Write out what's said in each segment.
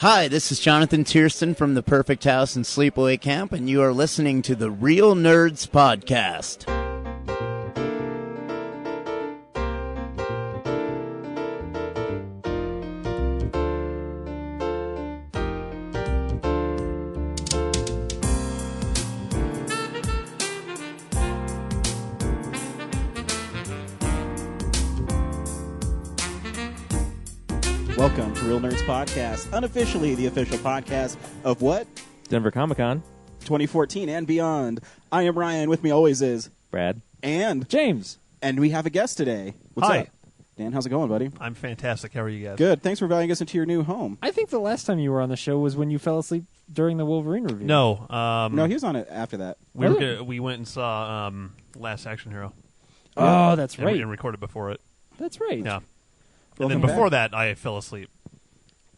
Hi, this is Jonathan Tiersten from the Perfect House and Sleepaway Camp, and you are listening to the Real Nerds Podcast. Welcome to Real Nerds Podcast, unofficially the official podcast of what? Denver Comic-Con. 2014 and beyond. I am Ryan. With me always is Brad. And James. And we have a guest today. What's Hi. up? Dan, how's it going, buddy? I'm fantastic. How are you guys? Good. Thanks for inviting us into your new home. I think the last time you were on the show was when you fell asleep during the Wolverine review. No. No, he was on it after that. we went and saw Last Action Hero. Oh, that's and, right. and recorded before it. That's right. Yeah. Welcome And then before back. that, I fell asleep.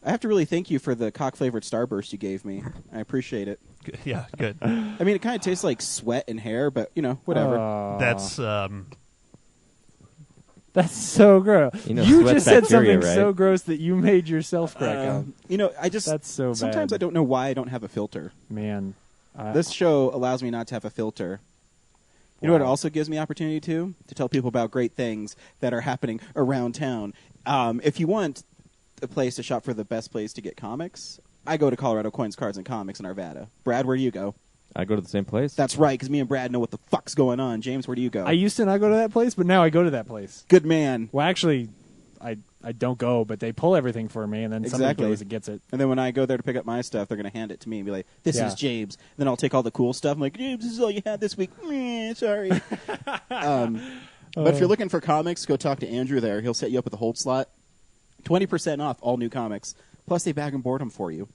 I have to really thank you for the cock-flavored Starburst you gave me. I appreciate it. Yeah, good. I mean, it kind of tastes like sweat and hair, but, you know, whatever. That's That's so gross. You know, you sweat just said bacteria, something right? so gross that you made yourself crack up. You know, I just... That's so bad. Sometimes I don't know why I don't have a filter. Man. This show allows me not to have a filter. You know what it Wow. also gives me opportunity to tell people about great things that are happening around town. If you want a place to shop for the best place to get comics, I go to Colorado Coins, Cards, and Comics in Arvada. Brad, where do you go? I go to the same place. That's right, because me and Brad know what the fuck's going on. James, where do you go? I used to not go to that place, but now I go to that place. Good man. Well, actually, I don't go, but they pull everything for me, and then somebody Exactly. goes and gets it. And then when I go there to pick up my stuff, they're going to hand it to me and be like, this Yeah. is James. Then I'll take all the cool stuff. I'm like, James, this is all you had this week. Sorry. But if you're looking for comics, go talk to Andrew there. He'll set you up with a hold slot. 20% off all new comics. Plus, they bag and board them for you.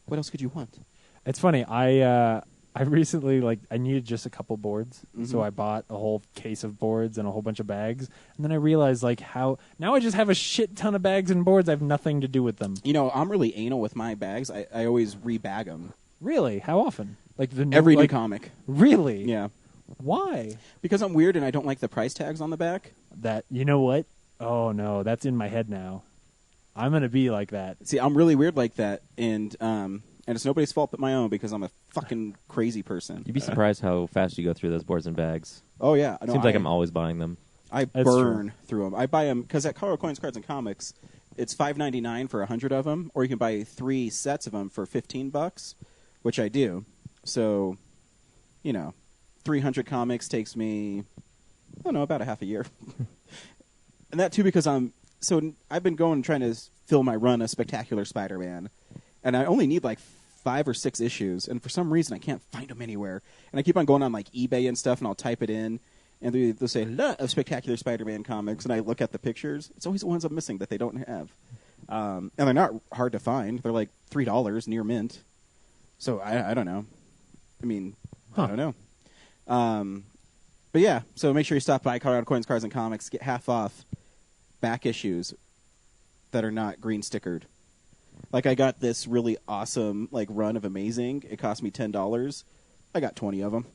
What else could you want? It's funny. I recently I needed just a couple boards, Mhm. so I bought a whole case of boards and a whole bunch of bags, and then I realized how now I just have a shit ton of bags and boards. I have nothing to do with them. You know, I'm really anal with my bags. I always rebag them. Really? How often? Like the new, Every new comic. Really? Yeah. Why? Because I'm weird and I don't like the price tags on the back. That you know what? Oh no, that's in my head now. I'm gonna be like that. See, I'm really weird like that, and it's nobody's fault but my own because I'm a fucking crazy person. You'd be surprised how fast you go through those boards and bags. Oh, yeah. No, Seems like I'm always buying them. I That's burn through them. I buy them because at Colorado Coins, Cards, and Comics, it's $5.99 for 100 of them, or you can buy 3 sets of them for $15, which I do. So, you know, 300 comics takes me, I don't know, about a half a year. And that too because I've been going trying to fill my run of Spectacular Spider-Man, and I only need like 5 or 6 issues, and for some reason I can't find them anywhere. And I keep on going on like eBay and stuff, and I'll type it in, and they'll say, lot of Spectacular Spider-Man comics, and I look at the pictures. It's always the ones I'm missing that they don't have. And they're not hard to find. They're like $3 near mint. So I don't know. I mean, I don't know. But yeah, so make sure you stop by Colorado Coins, Cards, and Comics. Get half off back issues that are not green stickered. Like I got this really awesome run of Amazing. It cost me $10. I got 20 of them.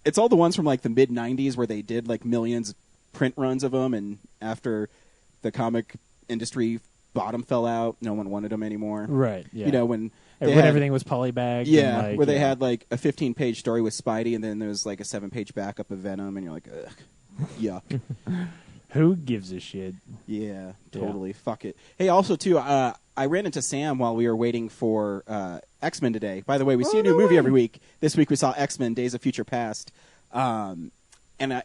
It's all the ones from the mid '90s where they did millions print runs of them, and after the comic industry bottom fell out, no one wanted them anymore. Right. Yeah. You know when everything was polybagged. yeah, and, where they had a 15-page story with Spidey, and then there was a 7-page backup of Venom, and you're like, ugh, yuck. Who gives a shit? Yeah, totally. Fuck it. Hey, also, too, I ran into Sam while we were waiting for X-Men today. By the way, we see a new movie every week. This week we saw X-Men Days of Future Past. And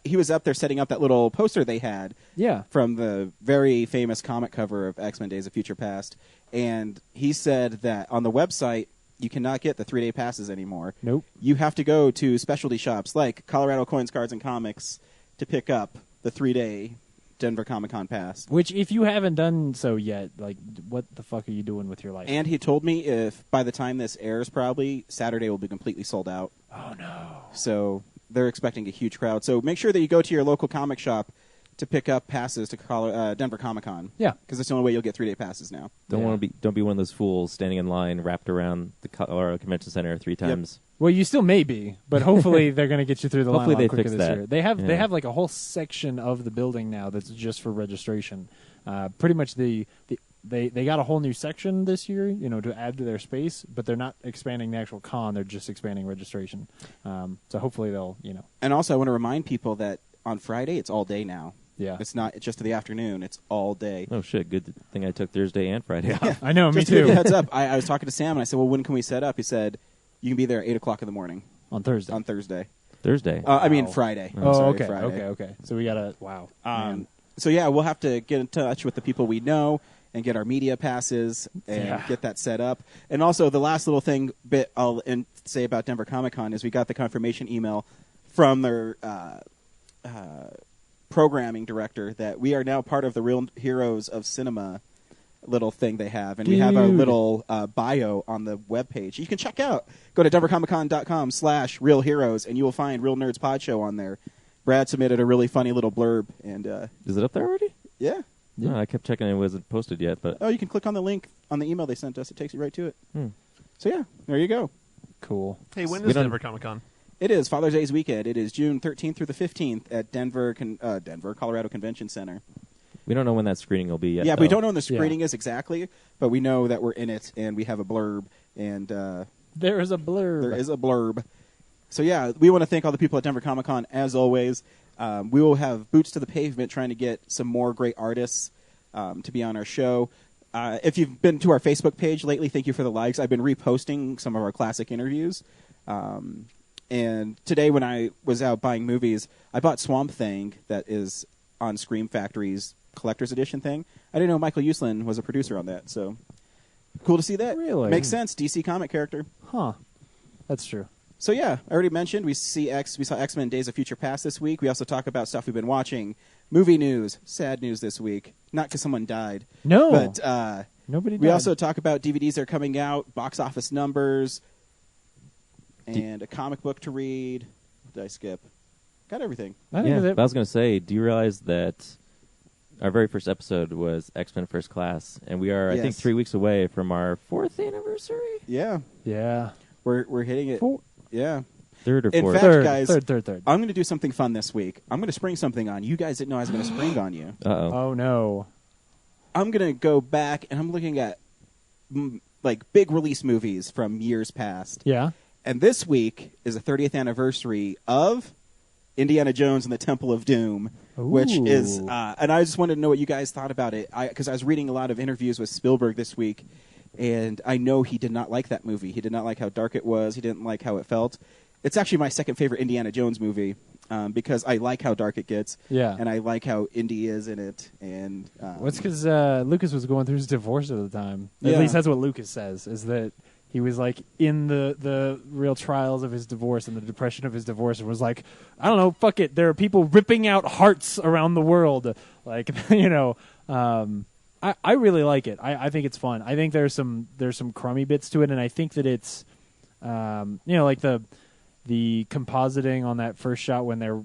he was up there setting up that little poster they had from the very famous comic cover of X-Men Days of Future Past. And he said that on the website, you cannot get the 3-day passes anymore. Nope. You have to go to specialty shops like Colorado Coins, Cards, and Comics to pick up the 3-day Denver Comic-Con pass. Which, if you haven't done so yet, what the fuck are you doing with your life? And he told me if by the time this airs, probably Saturday will be completely sold out. Oh no! So they're expecting a huge crowd. So make sure that you go to your local comic shop to pick up passes to Denver Comic-Con. Yeah, because it's the only way you'll get 3-day passes now. Don't be one of those fools standing in line wrapped around the Colorado Convention Center 3 times. Well, you still may be, but hopefully they're going to get you through the line a Hopefully lot they quicker fix this that. year. They have a whole section of the building now that's just for registration. Pretty much the they got a whole new section this year, to add to their space, but they're not expanding the actual con. They're just expanding registration. So hopefully they'll, And also, I want to remind people that on Friday it's all day now. Yeah. It's not just the afternoon. It's all day. Oh shit! Good thing I took Thursday and Friday off. I know, me Just to give you a too. heads up, I was talking to Sam and I said, well, when can we set up? He said, you can be there at 8 o'clock in the morning On Thursday. on Thursday. Thursday. I mean Wow. Friday. I'm Oh, sorry, okay, Friday. okay. So we gotta. Wow. Man. So yeah, we'll have to get in touch with the people we know and get our media passes and Yeah. get that set up. And also, the last little bit I'll say about Denver Comic Con is we got the confirmation email from their programming director that we are now part of the Real Heroes of Cinema little thing they have, and we have our Dude. little bio on the webpage. You can check out. Go to denvercomiccon.com/Real Heroes, and you will find Real Nerds Pod Show on there. Brad submitted a really funny little blurb, and Is it up there already? yeah. No, I kept checking. It wasn't posted yet, but Oh, you can click on the link on the email they sent us. It takes you right to it. Hmm. So yeah, there you go. Cool. Hey, when We is don't- Denver Comic Con? It is Father's Day's weekend. It is June 13th through the 15th at Denver, Colorado Convention Center. we don't know when that screening will be yet. Yeah, though. we don't know when the Yeah. screening is exactly, but we know that we're in it, and we have a blurb, and There is a blurb. there is a blurb. So yeah, we want to thank all the people at Denver Comic Con as always. We will have boots to the pavement trying to get some more great artists to be on our show. If you've been to our Facebook page lately, thank you for the likes. I've been reposting some of our classic interviews. And today when I was out buying movies, I bought Swamp Thing that is on Scream Factory's collector's edition thing. I didn't know Michael Uslan was a producer on that, so cool to see that. Really? Makes sense. DC comic character. Huh. That's true. So yeah, I already mentioned we saw X-Men Days of Future Past this week. We also talk about stuff we've been watching. Movie news, sad news this week. Not because someone died. No. But Nobody we died. also talk about DVDs that are coming out, box office numbers, and a comic book to read. What did I skip? Got everything. I think Yeah, that's it. but I was going to say, do you realize that our very first episode was X-Men First Class, and we are, I think, Yes. 3 weeks away from our 4th anniversary? Yeah, Yeah. we're hitting it. Four- Yeah. Third or In fourth? fact, Third, guys, third. I'm going to do something fun this week. I'm going to spring something on you. Guys didn't know I was going to spring on you. Uh-oh. Oh no. I'm going to go back and I'm looking at like big release movies from years past. Yeah. And this week is the 30th anniversary of Indiana Jones and the Temple of Doom, which Ooh. is, and I just wanted to know what you guys thought about it, because I was reading a lot of interviews with Spielberg this week, and I know he did not like that movie. He did not like how dark it was. He didn't like how it felt. It's actually my second favorite Indiana Jones movie, because I like how dark it gets, Yeah. and I like how Indy is in it. And Well, it's because Lucas was going through his divorce at the time. At Yeah. least that's what Lucas says, is that he was like in the real trials of his divorce and the depression of his divorce, and was like, I don't know, fuck it. There are people ripping out hearts around the world. Like, I really like it. I think it's fun. I think there's some crummy bits to it, and I think that it's like the compositing on that first shot when they're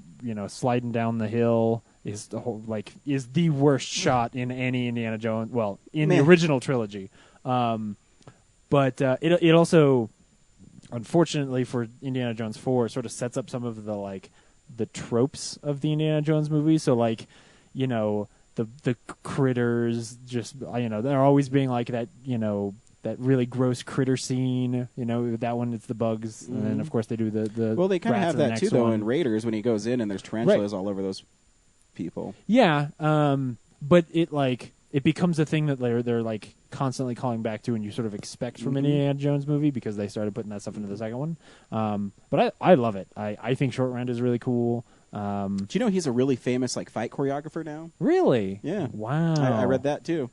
sliding down the hill is the worst shot in any Indiana Jones. Well, in the Meh. original trilogy, but it also, unfortunately for Indiana Jones 4, sort of sets up some of the tropes of the Indiana Jones movie. So the critters just they're always being like that that really gross critter scene. That one it's the bugs, and then of course they do the well, they kind of rats have in the that next too, though, one. in Raiders when he goes in and there's tarantulas all over those people. Yeah, but it becomes a thing that they're constantly calling back to, and you sort of expect from an Indiana Jones movie because they started putting that stuff into the second one. But I love it. I think Short Round is really cool. Do you know he's a really famous fight choreographer now? Really? Yeah. Wow. I read that too.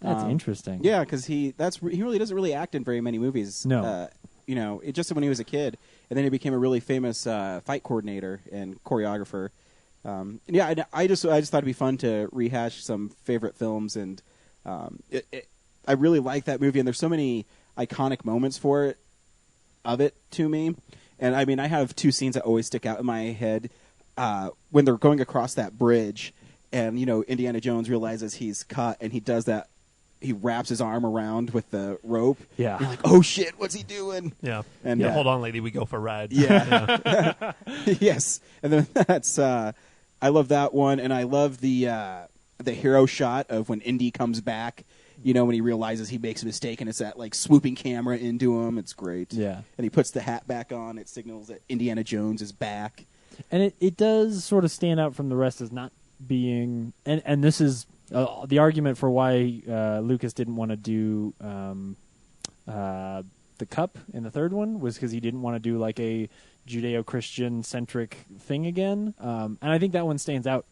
That's interesting. Yeah, because he really doesn't really act in very many movies. No. It just when he was a kid, and then he became a really famous fight coordinator and choreographer. I just thought it'd be fun to rehash some favorite films, and I really like that movie, and there's so many iconic moments of it to me. And I mean, I have two scenes that always stick out in my head when they're going across that bridge, and Indiana Jones realizes he's caught, and he does that. He wraps his arm around with the rope. Yeah. You're like, oh shit, what's he doing? Yeah. And Yeah, hold on, lady. We go for a ride. Yeah. Yes, and then that's I love that one, and I love the hero shot of when Indy comes back You know, when he realizes he makes a mistake and it's that like swooping camera into him. It's great. Yeah. And he puts the hat back on. It signals that Indiana Jones is back. And it does sort of stand out from the rest as not being, and this is the argument for why Lucas didn't want to do the cup in the third one was because he didn't want to do like a Judeo-Christian centric thing again, and I think that one stands out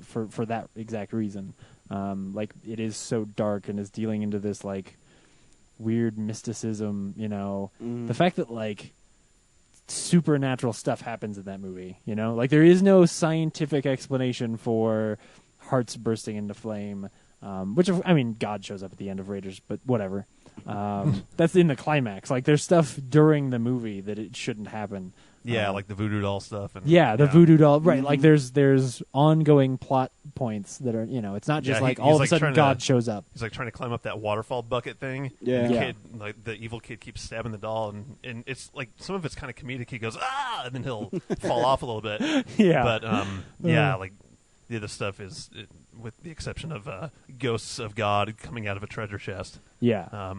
for that exact reason. Like it is so dark and is dealing into this like weird mysticism. You know, the fact that like supernatural stuff happens in that movie. You know, like there is no scientific explanation for hearts bursting into flame. Which I mean, God shows up at the end of Raiders, but whatever. That's in the climax. Like there's stuff during the movie that it shouldn't happen. Yeah, like the voodoo doll stuff. And, Yeah, the voodoo doll. Right, like there's ongoing plot points that are, you know, it's not just Yeah, like he's all of a like sudden trying God to- shows up. He's like trying to climb up that waterfall bucket thing. Yeah. And the Yeah. kid, like the evil kid, keeps stabbing the doll, and it's like some of it's kind of comedic. He goes and then he'll fall off a little bit. Yeah. But yeah, like the other stuff is, with the exception of ghosts of God coming out of a treasure chest. Yeah.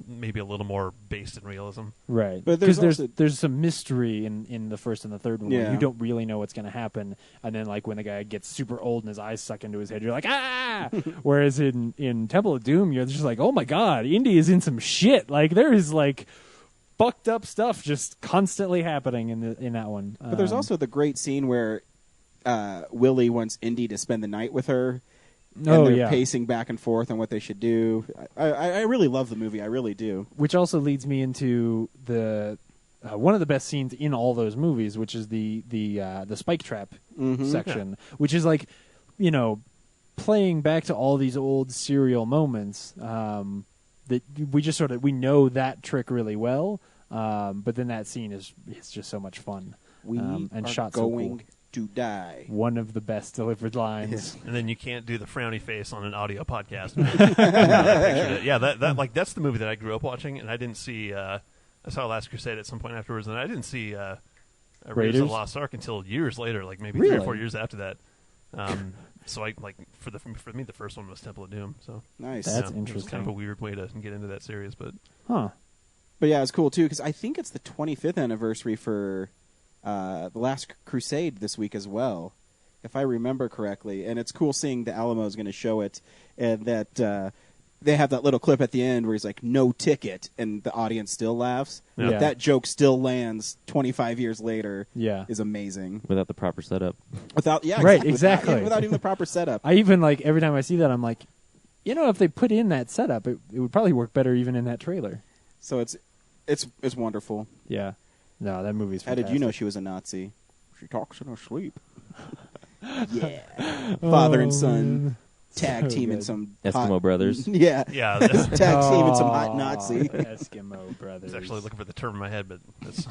Maybe a little more based in realism. Right, But because there's there's also- some mystery in the first and the third one. Where Yeah. you don't really know what's going to happen, and then like when the guy gets super old and his eyes suck into his head, you're like ah. Whereas in Temple of Doom, you're just like, oh my god, Indy is in some shit. Like there is like fucked up stuff just constantly happening in that one. But there's also the great scene where Willie wants Indy to spend the night with her. And they're pacing back and forth on what they should do. I really love the movie. I really do. Which also leads me into the one of the best scenes in all those movies, which is the spike trap section, which is like, you know, playing back to all these old serial moments that we just sort of we know that trick really well, but then that scene is just so much fun. We and are shot so going cool. to die. One of the best delivered lines. And then you can't do the frowny face on an audio podcast. Yeah, that like that's the movie that I grew up watching, and I didn't see. I saw Last Crusade at some point afterwards, and I didn't see Raiders of Raiders? the Lost Ark until years later, like maybe Really? 3 or 4 years after that. So I like for me the first one was Temple of Doom. So Nice. That's It was kind interesting. of a weird way to get into that series, but Huh. But yeah, it's cool too because I think it's the 25th anniversary for the Last Crusade this week as well, if I remember correctly. And it's cool seeing the Alamo is going to show it, and that they have that little clip at the end where he's like, "No ticket," and the audience still laughs. Yeah. That joke still lands 25 years later. Yeah. Is amazing. without the proper setup. Without Right, exactly. exactly. Without even the proper setup. I even like every time I see that, I'm like, you know, if they put in that setup, it would probably work better even in that trailer. So it's wonderful. Yeah. No, that movie's How fantastic. did you know she was a Nazi? She talks in her sleep. Yeah. Father and son tag so team in good. some Eskimo hot, Brothers. Yeah. yeah, that's, Tag team in some Aw, hot Nazi. Eskimo I Brothers. was actually looking for the term in my head, but that's,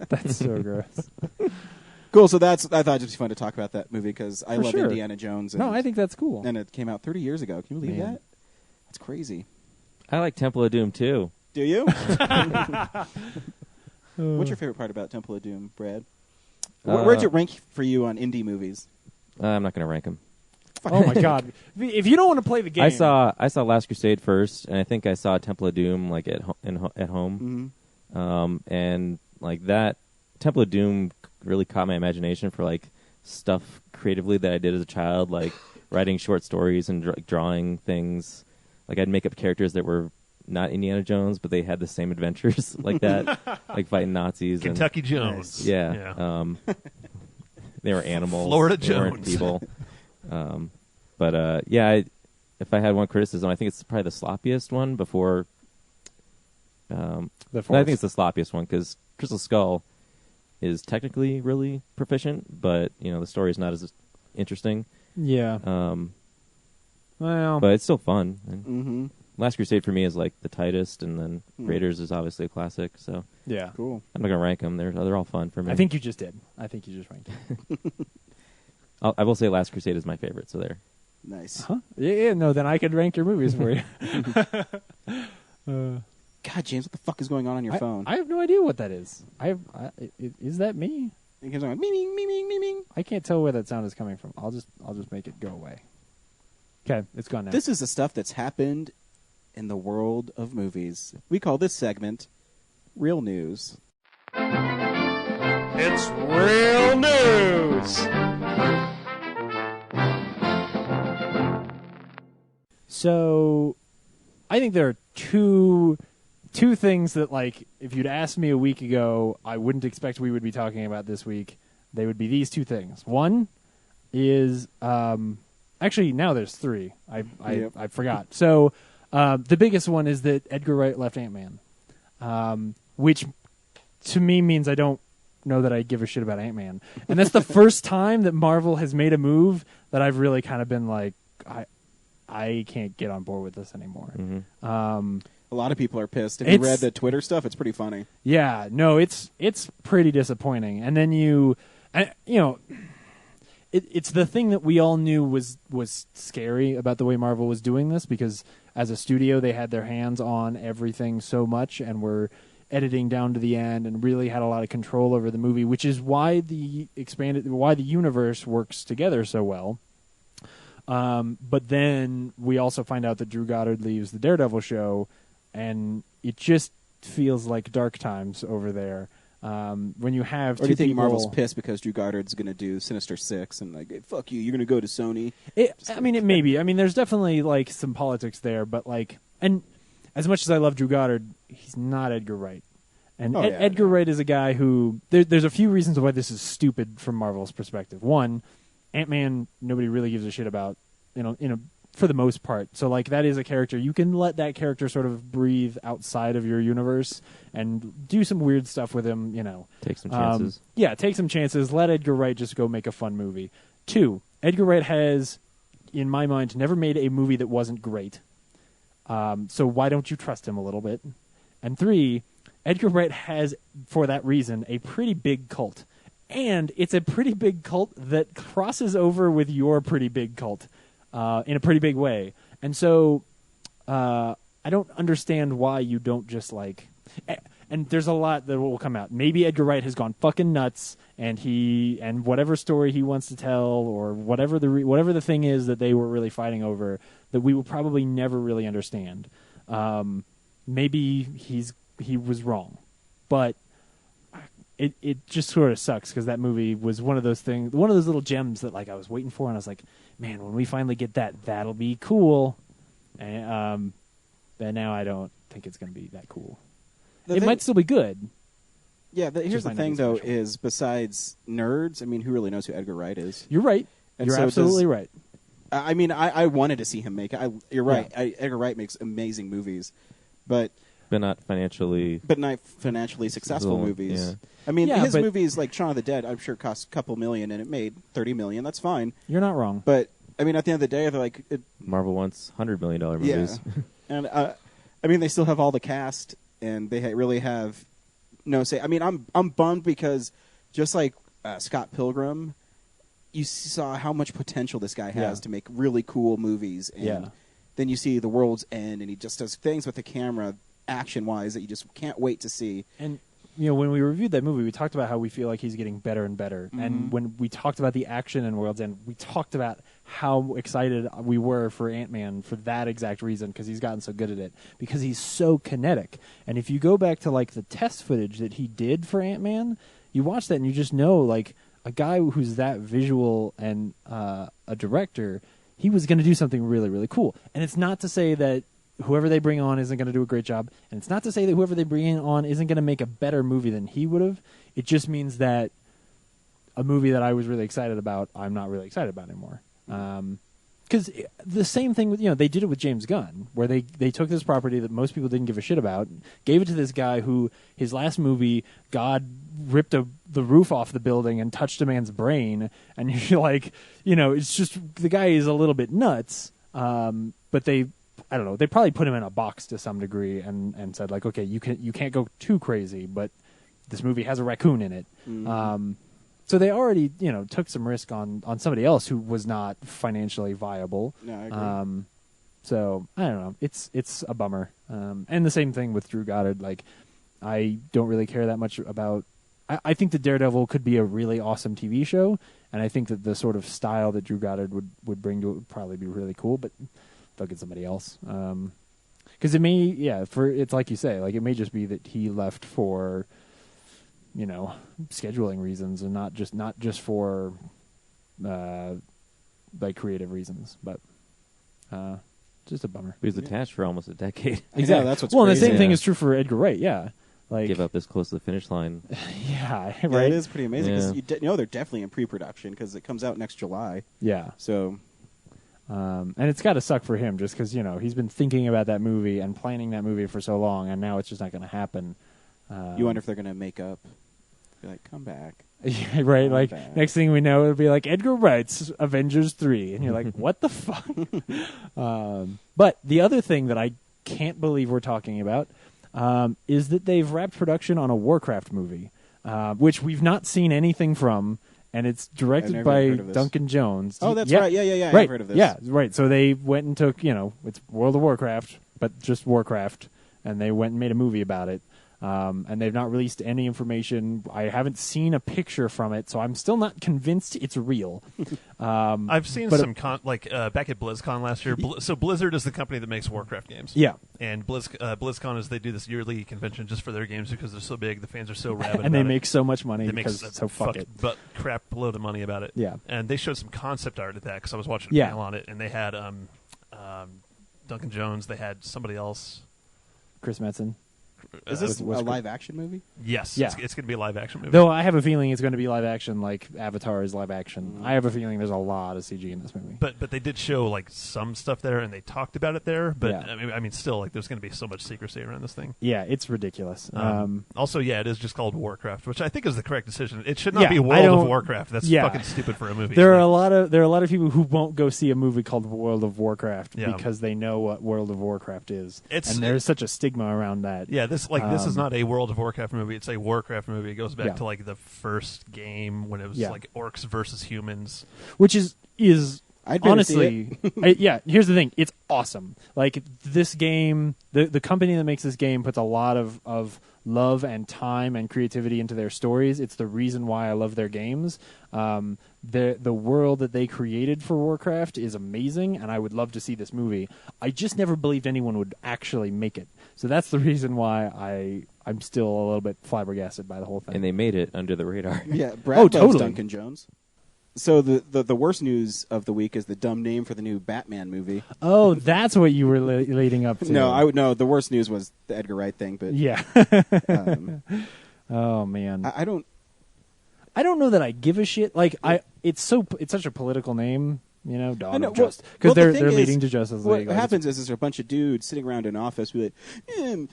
That's so gross. Cool. So I thought it'd be fun to talk about that movie because I For love sure. Indiana Jones. And, No, I think that's cool. and it came out 30 years ago. Can you believe Man. that? That's crazy. I like Temple of Doom too. Do you? What's your favorite part about Temple of Doom, Brad? Where'd you rank for you on indie movies? I'm not going to rank them. Oh my god! If you don't want to play the game, I saw Last Crusade first, and I think I saw Temple of Doom like at home. Mm-hmm. And like that Temple of Doom really caught my imagination for like stuff creatively that I did as a child, like writing short stories and drawing things. Like I'd make up characters that were not Indiana Jones, but they had the same adventures like that, like fighting Nazis. Kentucky Jones. And, yeah. They were animals. Florida they weren't Jones. people. If I had one criticism, I think it's probably the sloppiest one before. the I fourth. think it's the sloppiest one because Crystal Skull is technically really proficient, but the story is not as interesting. Yeah. Well, But it's still fun. And Mm-hmm. Last Crusade for me is like the tightest, and then Raiders is obviously a classic. So yeah. Cool. I'm not gonna rank them. They're all fun for me. I think you just did. I think you just ranked it. I will say Last Crusade is my favorite. So there. Nice. Huh? Yeah. No, then I could rank your movies for you. God, James, what the fuck is going on your phone? I have no idea what that is. Is that me? It keeps going, ming, ming, ming, ming, ming. I can't tell where that sound is coming from. I'll just make it go away. Okay, it's gone now. This is the stuff that's happened in the world of movies. We call this segment Real News. It's real news. So, I think there are two things that, like, if you'd asked me a week ago, I wouldn't expect we would be talking about this week. They would be these two things. One is, actually, now there's three. I forgot. So, the biggest one is that Edgar Wright left Ant-Man, which to me means I don't know that I give a shit about Ant-Man. And that's the first time that Marvel has made a move that I've really kind of been like, I can't get on board with this anymore. Mm-hmm. A lot of people are pissed. If you read the Twitter stuff, it's pretty funny. Yeah, no, it's pretty disappointing. And then it's the thing that we all knew was scary about the way Marvel was doing this, because as a studio they had their hands on everything so much and were editing down to the end and really had a lot of control over the movie, which is why the universe works together so well. But then we also find out that Drew Goddard leaves the Daredevil show, and it just feels like dark times over there. When you have Or do you think people, Marvel's pissed because Drew Goddard's going to do Sinister Six and like, hey, fuck you, you're going to go to Sony? I mean, it may be. I mean, there's definitely like some politics there, but like, and as much as I love Drew Goddard, he's not Edgar Wright. And Edgar Wright is a guy who there's a few reasons why this is stupid from Marvel's perspective. One, Ant-Man, nobody really gives a shit about, for the most part. So like that is a character you can let that character sort of breathe outside of your universe and do some weird stuff with him. Take some chances. Take some chances. Let Edgar Wright just go make a fun movie. Two, Edgar Wright has, in my mind, never made a movie that wasn't great. So why don't you trust him a little bit? And three, Edgar Wright has, for that reason, a pretty big cult. And it's a pretty big cult that crosses over with your pretty big cult in a pretty big way. And so I don't understand why you don't just like... And there's a lot that will come out. Maybe Edgar Wright has gone fucking nuts, and whatever story he wants to tell, or whatever the thing is that they were really fighting over, that we will probably never really understand. Maybe he was wrong, but it just sort of sucks because that movie was one of those little gems that like I was waiting for, and I was like, man, when we finally get that, that'll be cool. And now I don't think it's going to be that cool. It might still be good. Yeah, here's the thing, though, special. is besides nerds, I mean, who really knows who Edgar Wright is? You're right. And You're so absolutely right. I mean, I wanted to see him make it. You're right. Yeah. Edgar Wright makes amazing movies, but not financially successful movies. Yeah. I mean, his movies like Shaun of the Dead, I'm sure cost a couple million, and it made $30 million. That's fine. You're not wrong. But I mean, at the end of the day, they're like Marvel wants $100 million movies. Yeah. And I mean, they still have all the cast, and they really have no say. I mean, I'm bummed because just like Scott Pilgrim, you saw how much potential this guy has to make really cool movies. And then you see The World's End, and he just does things with the camera, action-wise, that you just can't wait to see. And when we reviewed that movie, we talked about how we feel like he's getting better and better. Mm-hmm. And when we talked about the action in World's End, we talked about how excited we were for Ant-Man for that exact reason, because he's gotten so good at it, because he's so kinetic. And if you go back to like the test footage that he did for Ant-Man, you watch that and you just know, like, a guy who's that visual and a director, he was going to do something really, really cool. And it's not to say that whoever they bring on isn't going to do a great job, and it's not to say that whoever they bring on isn't going to make a better movie than he would have. It just means that a movie that I was really excited about, I'm not really excited about anymore. Because the same thing with, they did it with James Gunn, where they took this property that most people didn't give a shit about, gave it to this guy who, his last movie, God ripped the roof off the building and touched a man's brain, and you're like, it's just, the guy is a little bit nuts, but I don't know, they probably put him in a box to some degree and said, like, okay, you can't go too crazy, but this movie has a raccoon in it. Mm-hmm. So they already, took some risk on somebody else who was not financially viable. No, I agree. So I don't know. It's a bummer. And the same thing with Drew Goddard. Like, I don't really care that much about I think that Daredevil could be a really awesome TV show, and I think that the sort of style that Drew Goddard would bring to it would probably be really cool. But they'll get somebody else. Because it may, it's like you say, like it may just be that he left for, scheduling reasons, and not just for, like creative reasons. But just a bummer. He was attached for almost a decade. Exactly. That's what's well, and the crazy. same thing Yeah. is true for Edgar Wright. Yeah, like Give up this close to the finish line. Yeah, Yeah, right. it is pretty amazing because Yeah. they're definitely in pre-production because it comes out next July. Yeah. So And it's got to suck for him just because, he's been thinking about that movie and planning that movie for so long, and now it's just not going to happen. you wonder if they're going to make up. Be like, come back. Yeah, right? Come Like, back. next thing we know, it'll be like Edgar Wright's Avengers 3. And you're like, what the fuck? But the other thing that I can't believe we're talking about is that they've wrapped production on a Warcraft movie, which we've not seen anything from. And it's directed never by heard of this. Duncan Jones. Oh, that's Yeah. right. Yeah. Right. I've heard of this. Yeah, right. So they went and took, it's World of Warcraft, but just Warcraft, and they went and made a movie about it. And they've not released any information. I haven't seen a picture from it, so I'm still not convinced it's real. I've seen but- some back at BlizzCon last year. So Blizzard is the company that makes Warcraft games. Yeah. And BlizzCon is they do this yearly convention just for their games because they're so big. The fans are so rabid. And they about make it. so much money They make because so fuck it. but crap load of money about it. Yeah. And they showed some concept art at that because I was watching a Yeah. panel on it, and they had Duncan Jones. They had somebody else. Chris Metzen. Is this was a live-action movie? Yes. Yeah. It's going to be a live action movie. Though I have a feeling it's going to be live action like Avatar is live action. I have a feeling there's a lot of CG in this movie. But they did show like some stuff there, and they talked about it there. But Yeah. I mean, still, like there's going to be so much secrecy around this thing. Yeah, it's ridiculous. Also, yeah, it is just called Warcraft, which I think is the correct decision. It should not Yeah, be I World of don't- Warcraft. That's yeah. fucking stupid for a movie. There are Like, a lot of people who won't go see a movie called World of Warcraft Yeah. because they know what World of Warcraft is, It's- and there's such a stigma around that. yeah, this is not a World of Warcraft movie. It's a Warcraft movie. It goes back Yeah. to like the first game when it was Yeah. like orcs versus humans. Which is I'd better honestly, here's the thing: it's awesome. Like this game, the company that makes this game puts a lot of love and time and creativity into their stories. It's the reason why I love their games. The world that they created for Warcraft is amazing, and I would love to see this movie. I just never believed anyone would actually make it. So that's the reason why I'm still a little bit flabbergasted by the whole thing. And they made it under the radar. Yeah, Brad loves totally. Duncan Jones. So the worst news of the week is the dumb name for the new Batman movie. Oh, that's what you were leading up to. No, I would no. The worst news was the Edgar Wright thing, but Yeah. um, Oh man. I don't. I don't know that I give a shit. Like it's such a political name, Dawn I know, of well- Justice, because well, the they're thing leading is, to Justice What League. happens is there's a bunch of dudes sitting around an office with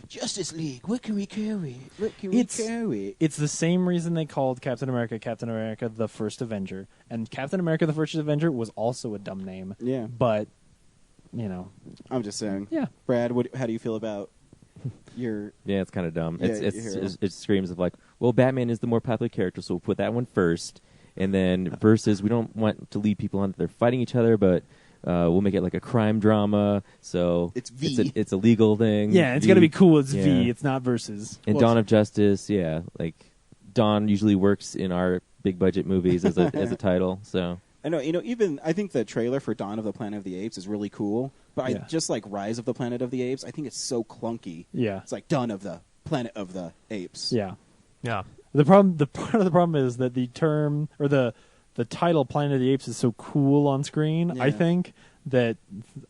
Justice League. What can we carry? What can we It's- carry? It's the same reason they called Captain America the First Avenger, and Captain America the First Avenger was also a dumb name. Yeah, But I'm just saying. yeah, Brad, how do you feel about your? Yeah, it's kind of dumb. Yeah, It's your hero. it screams of like, well, Batman is the more popular character, so we'll put that one first, and then versus we don't want to lead people on that they're fighting each other, but we'll make it like a crime drama. So It's V. It's a legal thing. yeah, it's got to be cool. It's Yeah. V. It's not versus. And Well, Dawn of Justice, yeah, like Dawn usually works in our big budget movies as a title. So I know, even I think the trailer for Dawn of the Planet of the Apes is really cool, but Yeah. I just like Rise of the Planet of the Apes. I think it's so clunky. Yeah, It's like Dawn of the Planet of the Apes. yeah. Yeah. The part of the problem is that the term or the title Planet of the Apes is so cool on screen. I Yeah. think that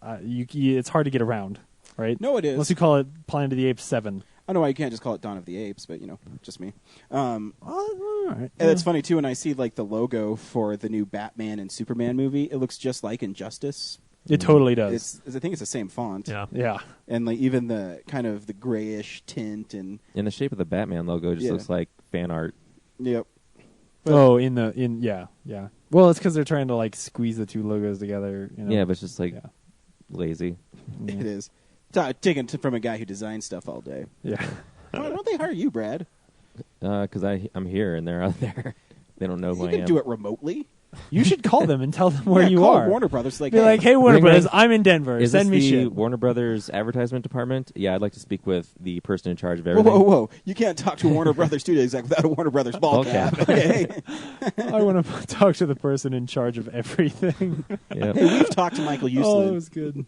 it's hard to get around, right? No, it is. Unless you call it Planet of the Apes 7. I know why you can't just call it Dawn of the Apes, but just me. All right. And it's funny too when I see like the logo for the new Batman and Superman movie. It looks just like Injustice. It totally does. I think it's the same font. Yeah. Yeah. And like even the kind of the grayish tint and and the shape of the Batman logo just Yeah. looks like fan art. yep. Yeah. Well, it's because they're trying to like squeeze the two logos together. Yeah, but it's just like yeah. lazy. It is. Taken from a guy who designs stuff all day. Yeah. Why don't they hire you, Brad? Because I'm here and they're out there. They don't know who You I can am. do it remotely. You should call them and tell them where Yeah, you call are. Warner Brothers. Like, Be like, hey, Warner Ring, Brothers, ring. I'm in Denver. Is Send this me the shit. Warner Brothers advertisement department? Yeah, I'd like to speak with the person in charge of whoa, everything. whoa! You can't talk to a Warner Brothers studio exec without a Warner Brothers ball Ball cap. cap. Okay. I want to talk to the person in charge of everything. Yep. Hey, we've talked to Michael Oh, it Uslan. was good.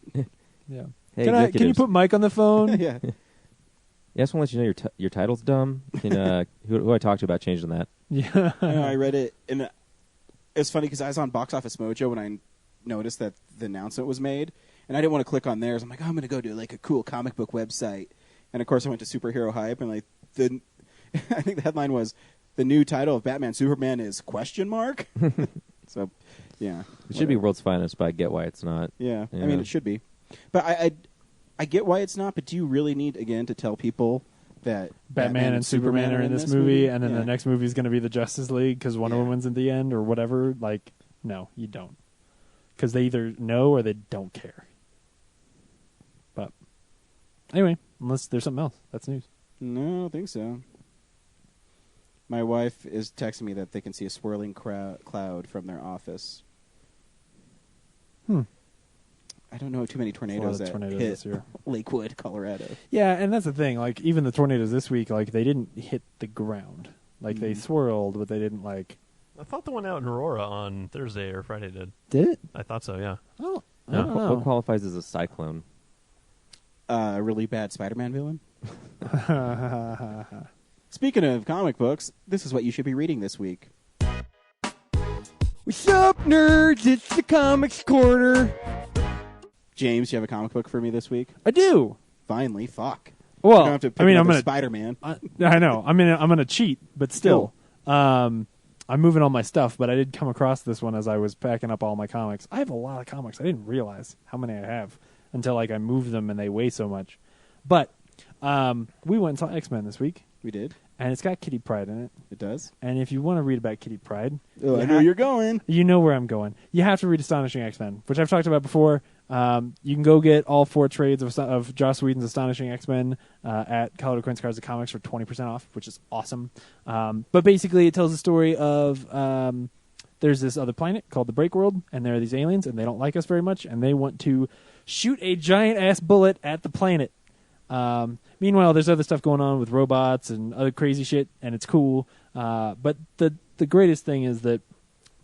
Yeah. Hey, Can you executives. put Mike on the phone? Yeah. Yeah, I just want to let you know your title's dumb. Can, who I talked to about changing that? Yeah. I know, I read it, and it's funny because I was on Box Office Mojo when I noticed that the announcement was made, and I didn't want to click on theirs. I'm like, I'm going to go to like a cool comic book website, and of course I went to Superhero Hype, and like I think the headline was the new title of Batman Superman is ? So, yeah, It should be World's Finest, but I get why it's not. Yeah, Yeah. I mean it should be, but I get why it's not. But do you really need again to tell people that Batman and Superman are in this movie, and then Yeah. the next movie is going to be the Justice League because Wonder Yeah. Woman's at the end or whatever? Like, no, you don't. Because they either know or they don't care. But anyway, unless there's something else. That's news. No, I don't think so. My wife is texting me that they can see a swirling cloud from their office. I don't know too many tornadoes that tornadoes hit this year. Lakewood, Colorado. Yeah, and that's the thing. Like, even the tornadoes this week, like, they didn't hit the ground. Like, they swirled, but they didn't, like... I thought the one out in Aurora on Thursday or Friday did. Did it? I thought so, yeah. Oh, I No, don't what know. qualifies as a cyclone? A really bad Spider-Man villain. Speaking of comic books, this is what you should be reading this week. What's up, nerds? It's the Comics Corner. James, you have a comic book for me this week? I do. Finally, fuck. Well, You don't have to pick I mean, I'm another gonna Spider-Man. I know. I'm gonna cheat, but still, I'm moving all my stuff. But I did come across this one as I was packing up all my comics. I have a lot of comics. I didn't realize how many I have until like I moved them and they weigh so much. But we went and saw X-Men this week, We did. and it's got Kitty Pryde in it. It does. And if you want to read about Kitty Pryde, Oh, I you know ha- you're going. you know where I'm going. You have to read Astonishing X-Men, which I've talked about before. You can go get all 4 trades of Joss Whedon's Astonishing X-Men at Colorado Coins Cards and Comics for 20% off, which is awesome. But basically, it tells the story of there's this other planet called the Break World, and there are these aliens, and they don't like us very much, and they want to shoot a giant-ass bullet at the planet. Meanwhile, there's other stuff going on with robots and other crazy shit, and it's cool. But the greatest thing is that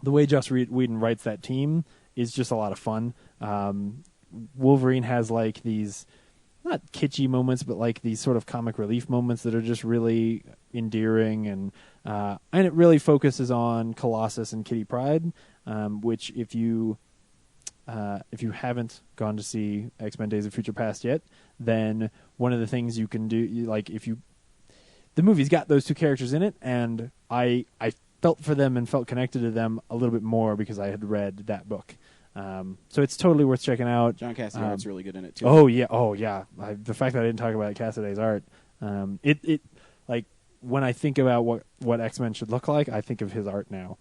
the way Joss Whedon writes that team is just a lot of fun. Wolverine has like these not kitschy moments, but like these sort of comic relief moments that are just really endearing, and it really focuses on Colossus and Kitty Pryde, which if you haven't gone to see X-Men Days of Future Past yet, then one of the things you can do, the movie's got those 2 characters in it, and I felt for them and felt connected to them a little bit more because I had read that book. So it's totally worth checking out. John Cassidy Art's really good in it, too. Oh yeah. The fact that I didn't talk about Cassiday's art, it like when I think about what X-Men should look like, I think of his art now.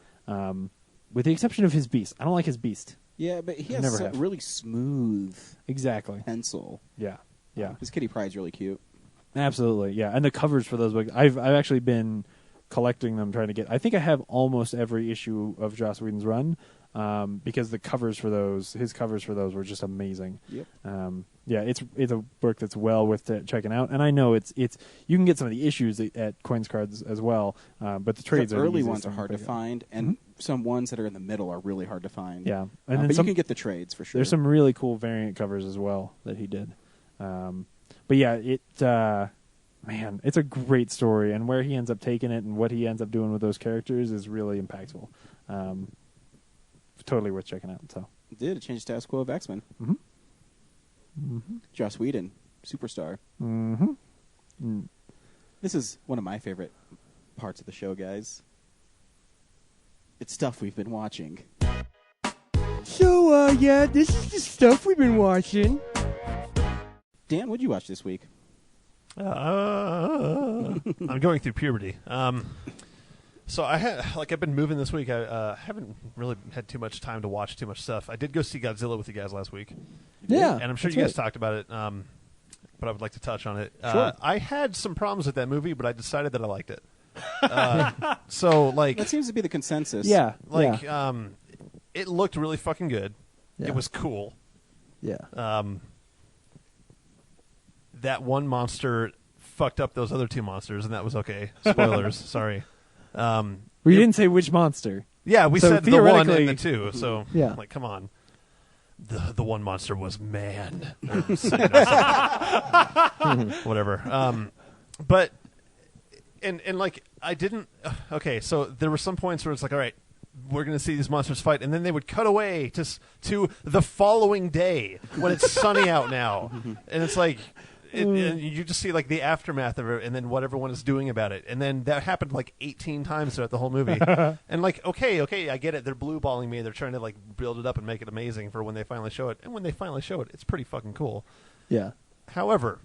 With the exception of his Beast. I don't like his Beast. Yeah, but he Never has have. really smooth Exactly. pencil. Yeah. His Kitty Pryde's really cute. Absolutely. Yeah. And the covers for those books, I've actually been collecting them, trying to get. I think I have almost every issue of Joss Whedon's run, because his covers for those were just amazing. Yep. Yeah, it's a book that's well worth checking out, and I know it's you can get some of the issues at Coins Cards as well, but the trades the are early easiest ones are to hard to pick up. find, and some ones that are in the middle are really hard to find. Yeah, And and then but some, you can get the trades for sure. there's some really cool variant covers as well that he did. But yeah, man, it's a great story, and where he ends up taking it and what he ends up doing with those characters is really impactful. Totally worth checking out. So It did. It changed the status quo of X-Men. Joss Whedon, superstar. This is one of my favorite parts of the show, guys. It's stuff we've been watching. So, yeah, this is the stuff we've been watching. Dan, what'd you watch this week? I'm going through puberty. So I've been moving this week. I haven't really had too much time to watch too much stuff. I did go see Godzilla with you guys last week. yeah, And I'm sure that's you guys right. talked about it, but I would like to touch on it. Sure. I had some problems with that movie, but I decided that I liked it. So, like... That seems to be the consensus. Yeah, Like, yeah. it looked really fucking good. Yeah. It was cool. Yeah. That one monster fucked up those other two monsters, and that was okay. Spoilers, sorry. We didn't say which monster. Yeah, we So said the one and the theoretically- two. So, Yeah. like, come on. The one monster was man. Whatever. But and like I didn't. Okay, so there were some points where it's like, all right, we're going to see these monsters fight, and then they would cut away to the following day when it's sunny out now, and it's like. And you just see like the aftermath of it, and then what everyone is doing about it, and then that happened like 18 times throughout the whole movie. And like, okay, I get it. They're blue balling me. They're trying to like build it up and make it amazing for when they finally show it. And when they finally show it, it's pretty fucking cool. Yeah. However,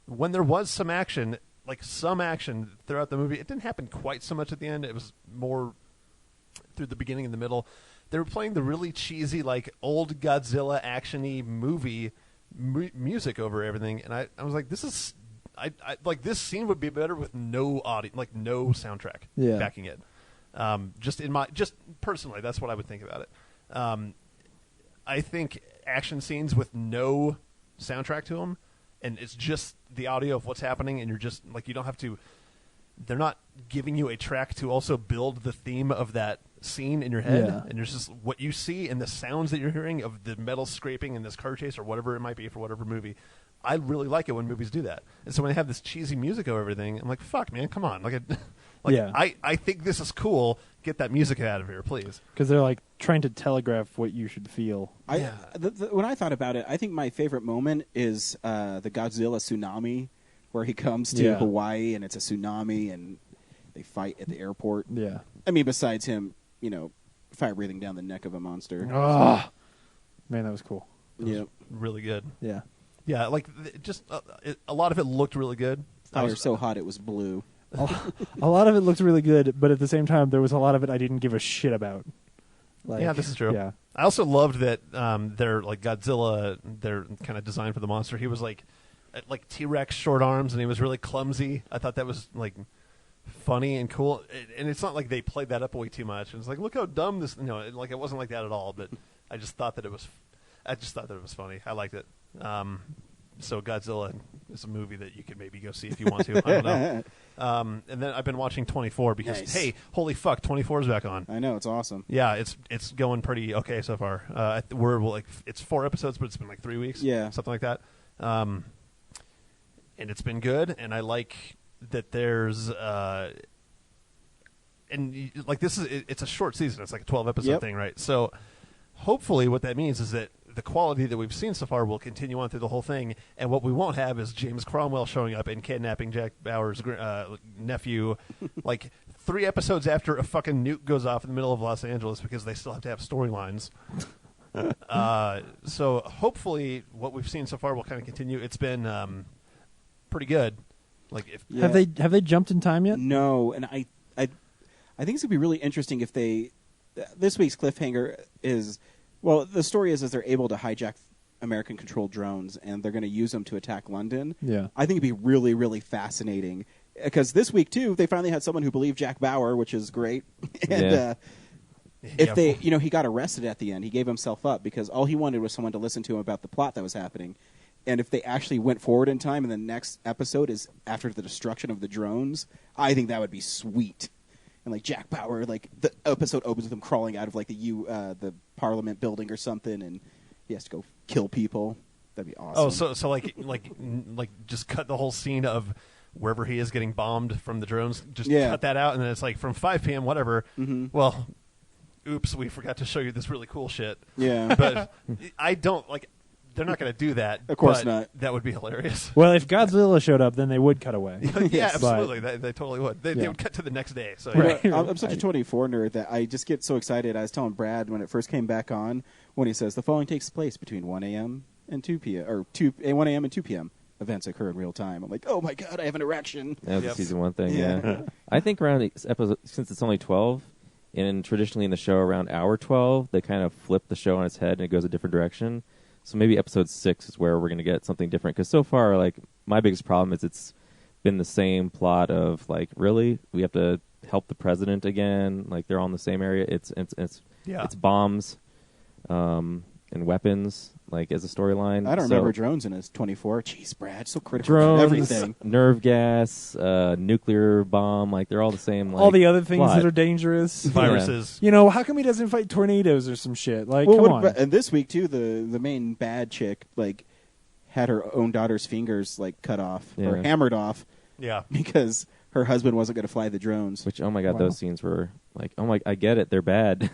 when there was some action throughout the movie, it didn't happen quite so much at the end. It was more through the beginning and the middle. They were playing the really cheesy, like old Godzilla action-y movie music over everything, and I was like, this is I like this scene would be better with no audio, like no soundtrack backing it. Just personally, that's what I would think about it. I think action scenes with no soundtrack to them, and it's just the audio of what's happening, and you're just like, you don't have to. They're not giving you a track to also build the theme of that scene in your head, and there's just what you see and the sounds that you're hearing of the metal scraping in this car chase or whatever it might be for whatever movie. I really like it when movies do that, and so when they have this cheesy music over everything, I'm like, fuck, man, come on, I think this is cool. Get that music out of here, please. Because they're like trying to telegraph what you should feel. When I thought about it, I think my favorite moment is the Godzilla tsunami, where he comes to Hawaii and it's a tsunami and they fight at the airport. Yeah. I mean, besides him, fire breathing down the neck of a monster. Oh, man, that was cool. Yeah, Really good. Yeah. Yeah, like just a lot of it looked really good. fire so hot it was blue. A lot of it looked really good, but at the same time, there was a lot of it I didn't give a shit about. Like, Yeah, this is true. Yeah. I also loved that their like Godzilla, their kind of design for the monster. He was like T-Rex short arms, and he was really clumsy. I thought that was like funny and cool. And it's not like they played that up way too much. And it's like, look how dumb this. Like it wasn't like that at all. But I just thought that it was. I just thought that it was funny. I liked it. So Godzilla is a movie that you could maybe go see if you want to. I don't know. And then I've been watching 24 because Nice. hey, holy fuck, 24 is back on. I know, it's awesome. Yeah, it's going pretty okay so far. We're like it's 4 episodes, but it's been like 3 weeks. Yeah. Something like that. And it's been good, and I like that there's it's a short season. It's like a 12 episode thing, right? So hopefully what that means is that the quality that we've seen so far will continue on through the whole thing, and what we won't have is James Cromwell showing up and kidnapping Jack Bauer's nephew, like 3 episodes after a fucking nuke goes off in the middle of Los Angeles because they still have to have storylines. So hopefully what we've seen so far will kind of continue. It's been pretty good. Like if Yeah. Have they jumped in time yet? No, and I think it's gonna be really interesting if they. This week's cliffhanger is, well, the story is they're able to hijack American-controlled drones and they're going to use them to attack London. Yeah. I think it'd be really, really fascinating because this week too they finally had someone who believed Jack Bauer, which is great. And if they, he got arrested at the end, he gave himself up because all he wanted was someone to listen to him about the plot that was happening. And if they actually went forward in time and the next episode is after the destruction of the drones, I think that would be sweet. And like Jack Bauer, like the episode opens with him crawling out of like the Parliament building or something, and he has to go kill people. That'd be awesome. Oh, so like just cut the whole scene of wherever he is getting bombed from the drones. Just cut that out, and then it's like from 5 p.m. whatever. Mm-hmm. Well, oops, we forgot to show you this really cool shit. Yeah. But I don't like. They're not going to do that. Of course but not. That would be hilarious. Well, if Godzilla showed up, then they would cut away. Yeah, But- absolutely. They totally would. They would cut to the next day. So Right. I'm such a 24 nerd that I just get so excited. I was telling Brad when it first came back on, when he says the following takes place between 1 a.m. and 2 p.m. or 1 a.m. and 2 p.m. Events occur in real time. I'm like, oh my god, I have an erection. That was Yep. a season 1 thing, Yeah. yeah. I think around the episode, since it's only 12, and traditionally in the show around hour 12, they kind of flip the show on its head and it goes a different direction. So maybe episode 6 is where we're going to get something different. Because so far, like, my biggest problem is it's been the same plot of, like, really? We have to help the president again? Like, they're all in the same area? It's bombs. and weapons, like as a storyline. I don't So, remember drones in his 24. Jeez, Brad, so critical of drones, everything. nerve gas, nuclear bomb, like they're all the same. Like, all the other things plot. that are dangerous. Viruses. You know, how come he doesn't fight tornadoes or some shit? Like, Well, come what on. about- and this week too, the main bad chick like had her own daughter's fingers like cut off or Yeah. hammered off Yeah. because her husband wasn't going to fly the drones. Which, oh my god, Wow. those scenes were like, oh my, I get it, they're bad.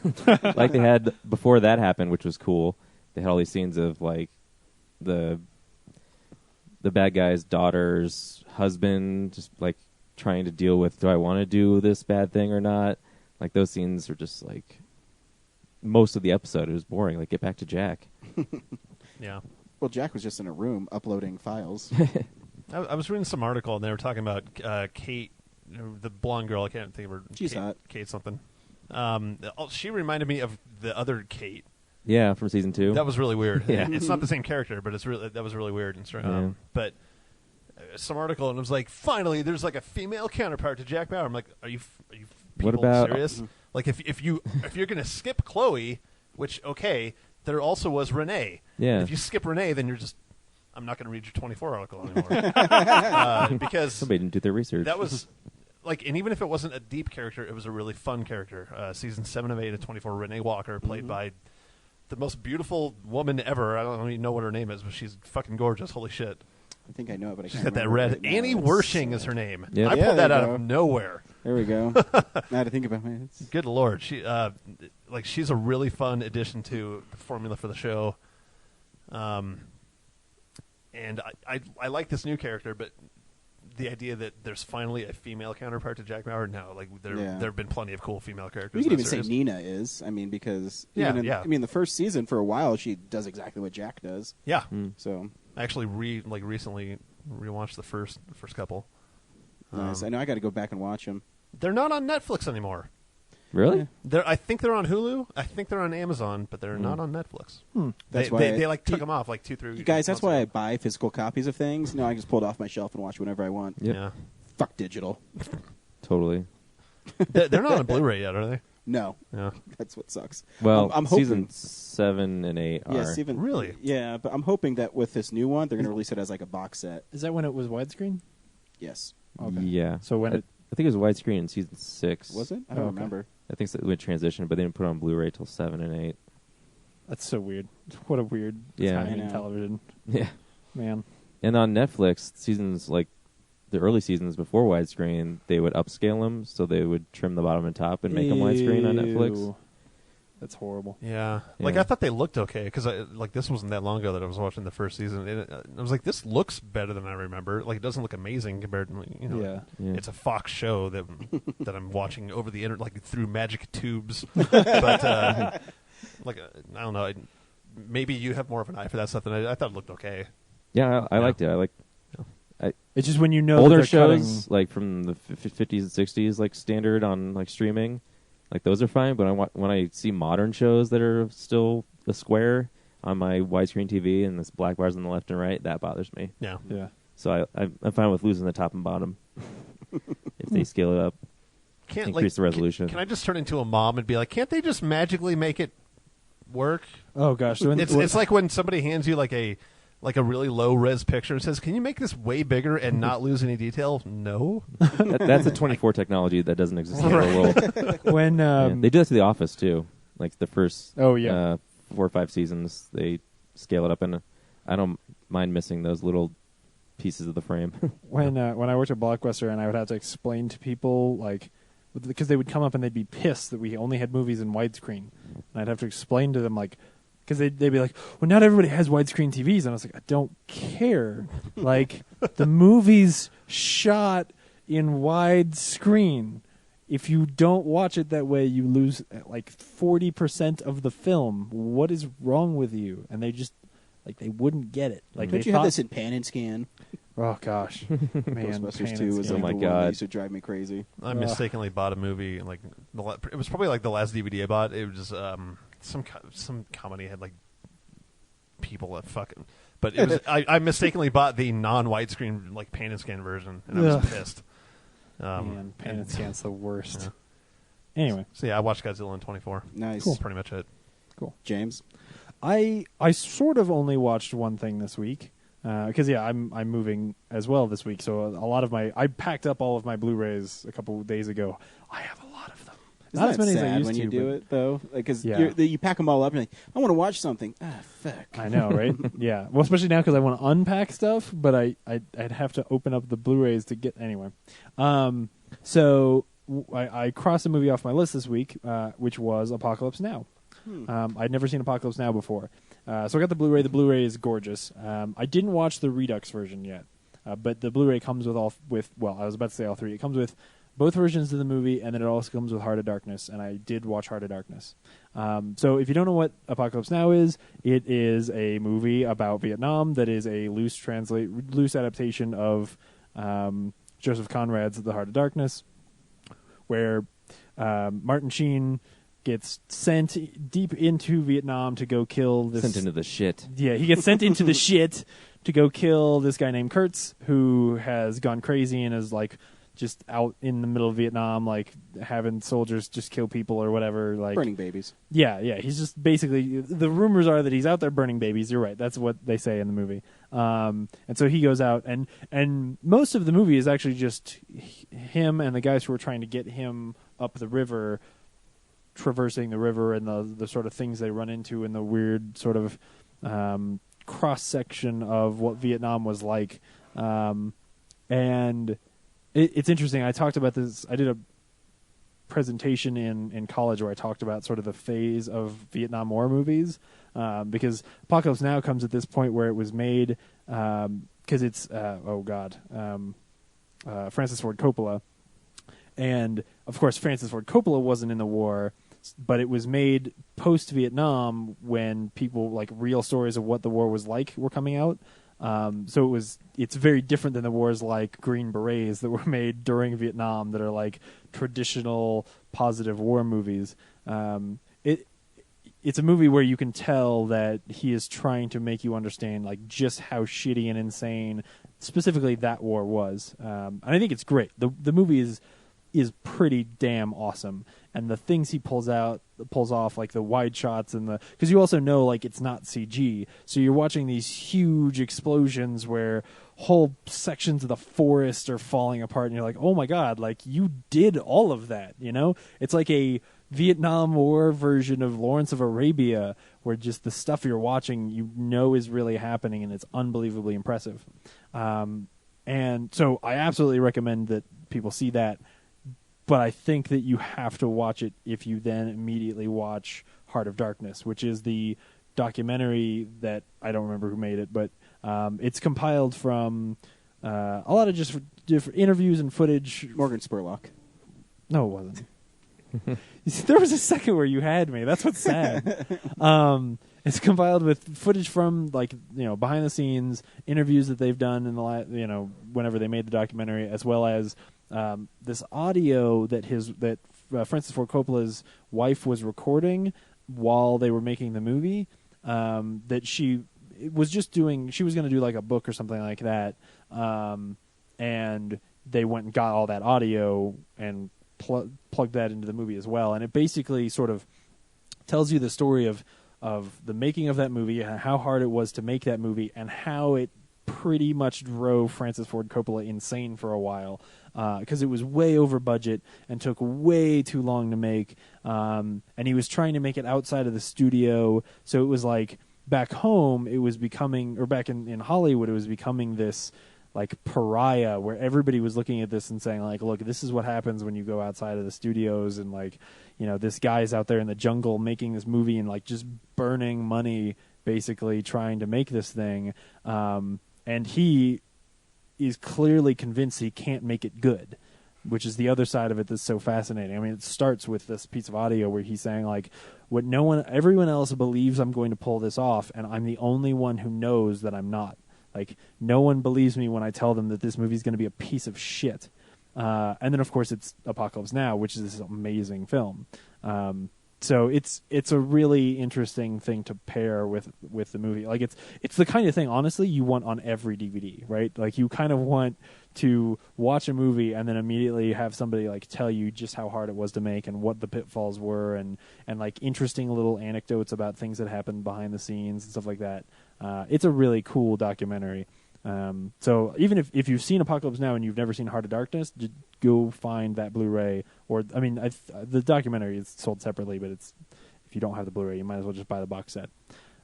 Like they had before that happened, which was cool. They had all these scenes of like the bad guy's daughter's husband just like trying to deal with, do I want to do this bad thing or not? Like those scenes are just like most of the episode. It was boring. Like, get back to Jack. Yeah. Well, Jack was just in a room uploading files. I was reading some article and they were talking about Kate, the blonde girl. I can't think of her. She's Kate, hot. Kate something. She reminded me of the other Kate. Yeah, from season 2. That was really weird. Yeah. It's not the same character, but that was really weird. Yeah. But some article and it was like, finally, there's like a female counterpart to Jack Bauer. I'm like, are you people What about- serious? Like if you're gonna skip Chloe, which okay, there also was Renee. Yeah. If you skip Renee, then you're just, I'm not going to read your 24 article anymore because Somebody didn't do their research. that was like, and even if it wasn't a deep character, it was a really fun character. Season 7 of 8 of 24, Renee Walker, played by the most beautiful woman ever. I don't even know what her name is, but she's fucking gorgeous. Holy shit. I think I know it, but I She's can't got that remember red. right now. Annie It's, Wershing is her name. Yeah. I Yeah, pulled that there out you of go. nowhere. There we go. Now to think about it, it's Good Lord. She's a really fun addition to the formula for the show. And I like this new character, but the idea that there's finally a female counterpart to Jack Bauer, no, like there have been plenty of cool female characters. we could in even that say series. Nina is. I mean, because Yeah, even in, yeah. I mean, the first season for a while she does exactly what Jack does. Yeah, So I actually recently rewatched the first couple. nice. I know I got to go back and watch them. They're not on Netflix anymore. Really? I think they're on Hulu. I think they're on Amazon, but they're not on Netflix. That's they, why they like took You- them off like 2-3 You guys, that's months why I ago. buy physical copies of things. No, I just pull it off my shelf and watch whenever I want. Yep. Yeah, Fuck digital. Totally. they're not on Blu-ray yet, are they? No, Yeah. that's what sucks. Well, I'm hoping. season 7 and 8 are. Yes, even Really? Yeah, but I'm hoping that with this new one, they're going to release it as like a box set. Is that when it was widescreen? Yes, Okay. Yeah. So when I, it- I think it was widescreen in season 6. was it? I don't Okay. remember. I think so, it would transition, but they didn't put it on Blu-ray till 7 and 8. That's so weird. What a weird Yeah. time I in know. television, Yeah. man. And on Netflix, seasons like the early seasons before widescreen, they would upscale them, so they would trim the bottom and top and make them widescreen on Netflix. Ew. That's horrible. Yeah. Like Yeah. I thought they looked okay because this wasn't that long ago that I was watching the first season. And I was like, this looks better than I remember. Like it doesn't look amazing compared to Yeah. Yeah. It's a Fox show that that I'm watching over the internet, like through magic tubes. But like I don't know. Maybe you have more of an eye for that stuff than I thought it looked okay. Yeah, I Yeah. liked it. I like It's just when you know older that they're shows like from the 50s and 60s, like standard on like streaming. Like those are fine, but when I see modern shows that are still the square on my widescreen TV and this black bars on the left and right, that bothers me. Yeah. cutting, yeah. So I'm fine with losing the top and bottom if they scale it up. Can't Increase the resolution. Can I just turn into a mom and be like, can't they just magically make it work? Oh gosh. So It's like when somebody hands you like a really low res picture and says, "Can you make this way bigger and not lose any detail?" No. That's a 24 technology that doesn't exist in the real world. when Yeah. They do that to The Office too. Like the first Oh, yeah. 4 or 5 seasons, they scale it up, and I don't mind missing those little pieces of the frame. when I worked at Blockbuster and I would have to explain to people like because they would come up and they'd be pissed that we only had movies in widescreen, and I'd have to explain to them like because they'd be like, well, not everybody has widescreen TVs, and I was like, I don't care. Like the movie's shot in widescreen. If you don't watch it that way, you lose like 40% of the film. What is wrong with you? And they just like they wouldn't get it. Like Don't they you thought, have this in Pan and Scan? oh gosh, man, Ghostbusters Pan 2 and was Scan. like my the one God. that used to drive me crazy. I mistakenly bought a movie like it was probably like the last DVD I bought. It was some comedy had like people that fucking. But it was, I mistakenly bought the non-widescreen like Pan and Scan version, and I was Ugh. pissed. Man, Pan and and- Scan's the worst. Yeah. Anyway, So yeah, I watched Godzilla in 24. Nice. That's pretty much it. Cool. James? I sort of only watched one thing this week because I'm moving as well this week. So a lot of I packed up all of my Blu-rays a couple days ago. I have a lot of them. Isn't Not as that many as I sad used when to. you do but- it, though? Because Yeah. you pack them all up and you're like, I want to watch something. Ah, fuck. I know, right? Yeah. Well, especially now because I want to unpack stuff, but I'd have to open up the Blu-rays to get anyway. So I crossed a movie off my list this week, which was Apocalypse Now. I'd never seen Apocalypse Now before, so I got the Blu-ray. The Blu-ray is gorgeous. I didn't watch the Redux version yet, but the Blu-ray comes with well, I was about to say all three. It comes with both versions of the movie, and then it also comes with Heart of Darkness, and I did watch Heart of Darkness. So if you don't know what Apocalypse Now is, it is a movie about Vietnam that is a loose adaptation of Joseph Conrad's The Heart of Darkness, where Martin Sheen gets sent deep into Vietnam to go kill this... Sent into the shit. Yeah, he gets sent into the shit to go kill this guy named Kurtz, who has gone crazy and is like just out in the middle of Vietnam, like having soldiers just kill people or whatever. Like Burning babies. Yeah. He's just basically, the rumors are that he's out there burning babies. You're right. That's what they say in the movie. And so he goes out, and most of the movie is actually just him and the guys who are trying to get him up the river, traversing the river, and the sort of things they run into, and the weird sort of cross section of what Vietnam was like. And it's interesting. I talked about this. I did a presentation in college where I talked about sort of the phase of Vietnam War movies, because Apocalypse Now comes at this point where it was made because it's Francis Ford Coppola, and of course Francis Ford Coppola wasn't in the war, but it was made post Vietnam when people like real stories of what the war was like were coming out. So it's very different than the wars like Green Berets that were made during Vietnam that are like traditional positive war movies. It's a movie where you can tell that he is trying to make you understand like just how shitty and insane specifically that war was. And I think it's great. The movie is pretty damn awesome. And the things he pulls off, like the wide shots and because you also know like it's not CG, so you're watching these huge explosions where whole sections of the forest are falling apart, and you're like, oh my god, like you did all of that, you know? It's like a Vietnam War version of Lawrence of Arabia, where just the stuff you're watching, you know, is really happening, and it's unbelievably impressive. And so I absolutely recommend that people see that. But I think that you have to watch it if you then immediately watch Heart of Darkness, which is the documentary that I don't remember who made it, but it's compiled from a lot of just different interviews and footage. Morgan Spurlock. No, it wasn't. There was a second where you had me. That's what's sad. It's compiled with footage from behind the scenes interviews that they've done in the whenever they made the documentary, as well as this audio that Francis Ford Coppola's wife was recording while they were making the movie. That she was just doing. She was going to do like a book or something like that, and they went and got all that audio and plugged that into the movie as well. And it basically sort of tells you the story of the making of that movie, and how hard it was to make that movie, and how it pretty much drove Francis Ford Coppola insane for a while, because it was way over budget and took way too long to make, and he was trying to make it outside of the studio. So it was like back home it was becoming, or back in Hollywood it was becoming this like pariah where everybody was looking at this and saying like, look, this is what happens when you go outside of the studios, and like, this guy's out there in the jungle making this movie and like just burning money basically trying to make this thing. And he is clearly convinced he can't make it good, which is the other side of it that's so fascinating. I mean, it starts with this piece of audio where he's saying like, everyone else believes I'm going to pull this off, and I'm the only one who knows that I'm not. Like, no one believes me when I tell them that this movie is going to be a piece of shit. And then, of course, it's Apocalypse Now, which is this amazing film. So it's a really interesting thing to pair with the movie. Like, it's the kind of thing, honestly, you want on every DVD, right? Like, you kind of want to watch a movie and then immediately have somebody like tell you just how hard it was to make and what the pitfalls were and like interesting little anecdotes about things that happened behind the scenes and stuff like that. It's a really cool documentary. So even if you've seen Apocalypse Now and you've never seen Heart of Darkness, just go find that Blu-ray. Or I mean, the documentary is sold separately, but it's if you don't have the Blu-ray, you might as well just buy the box set.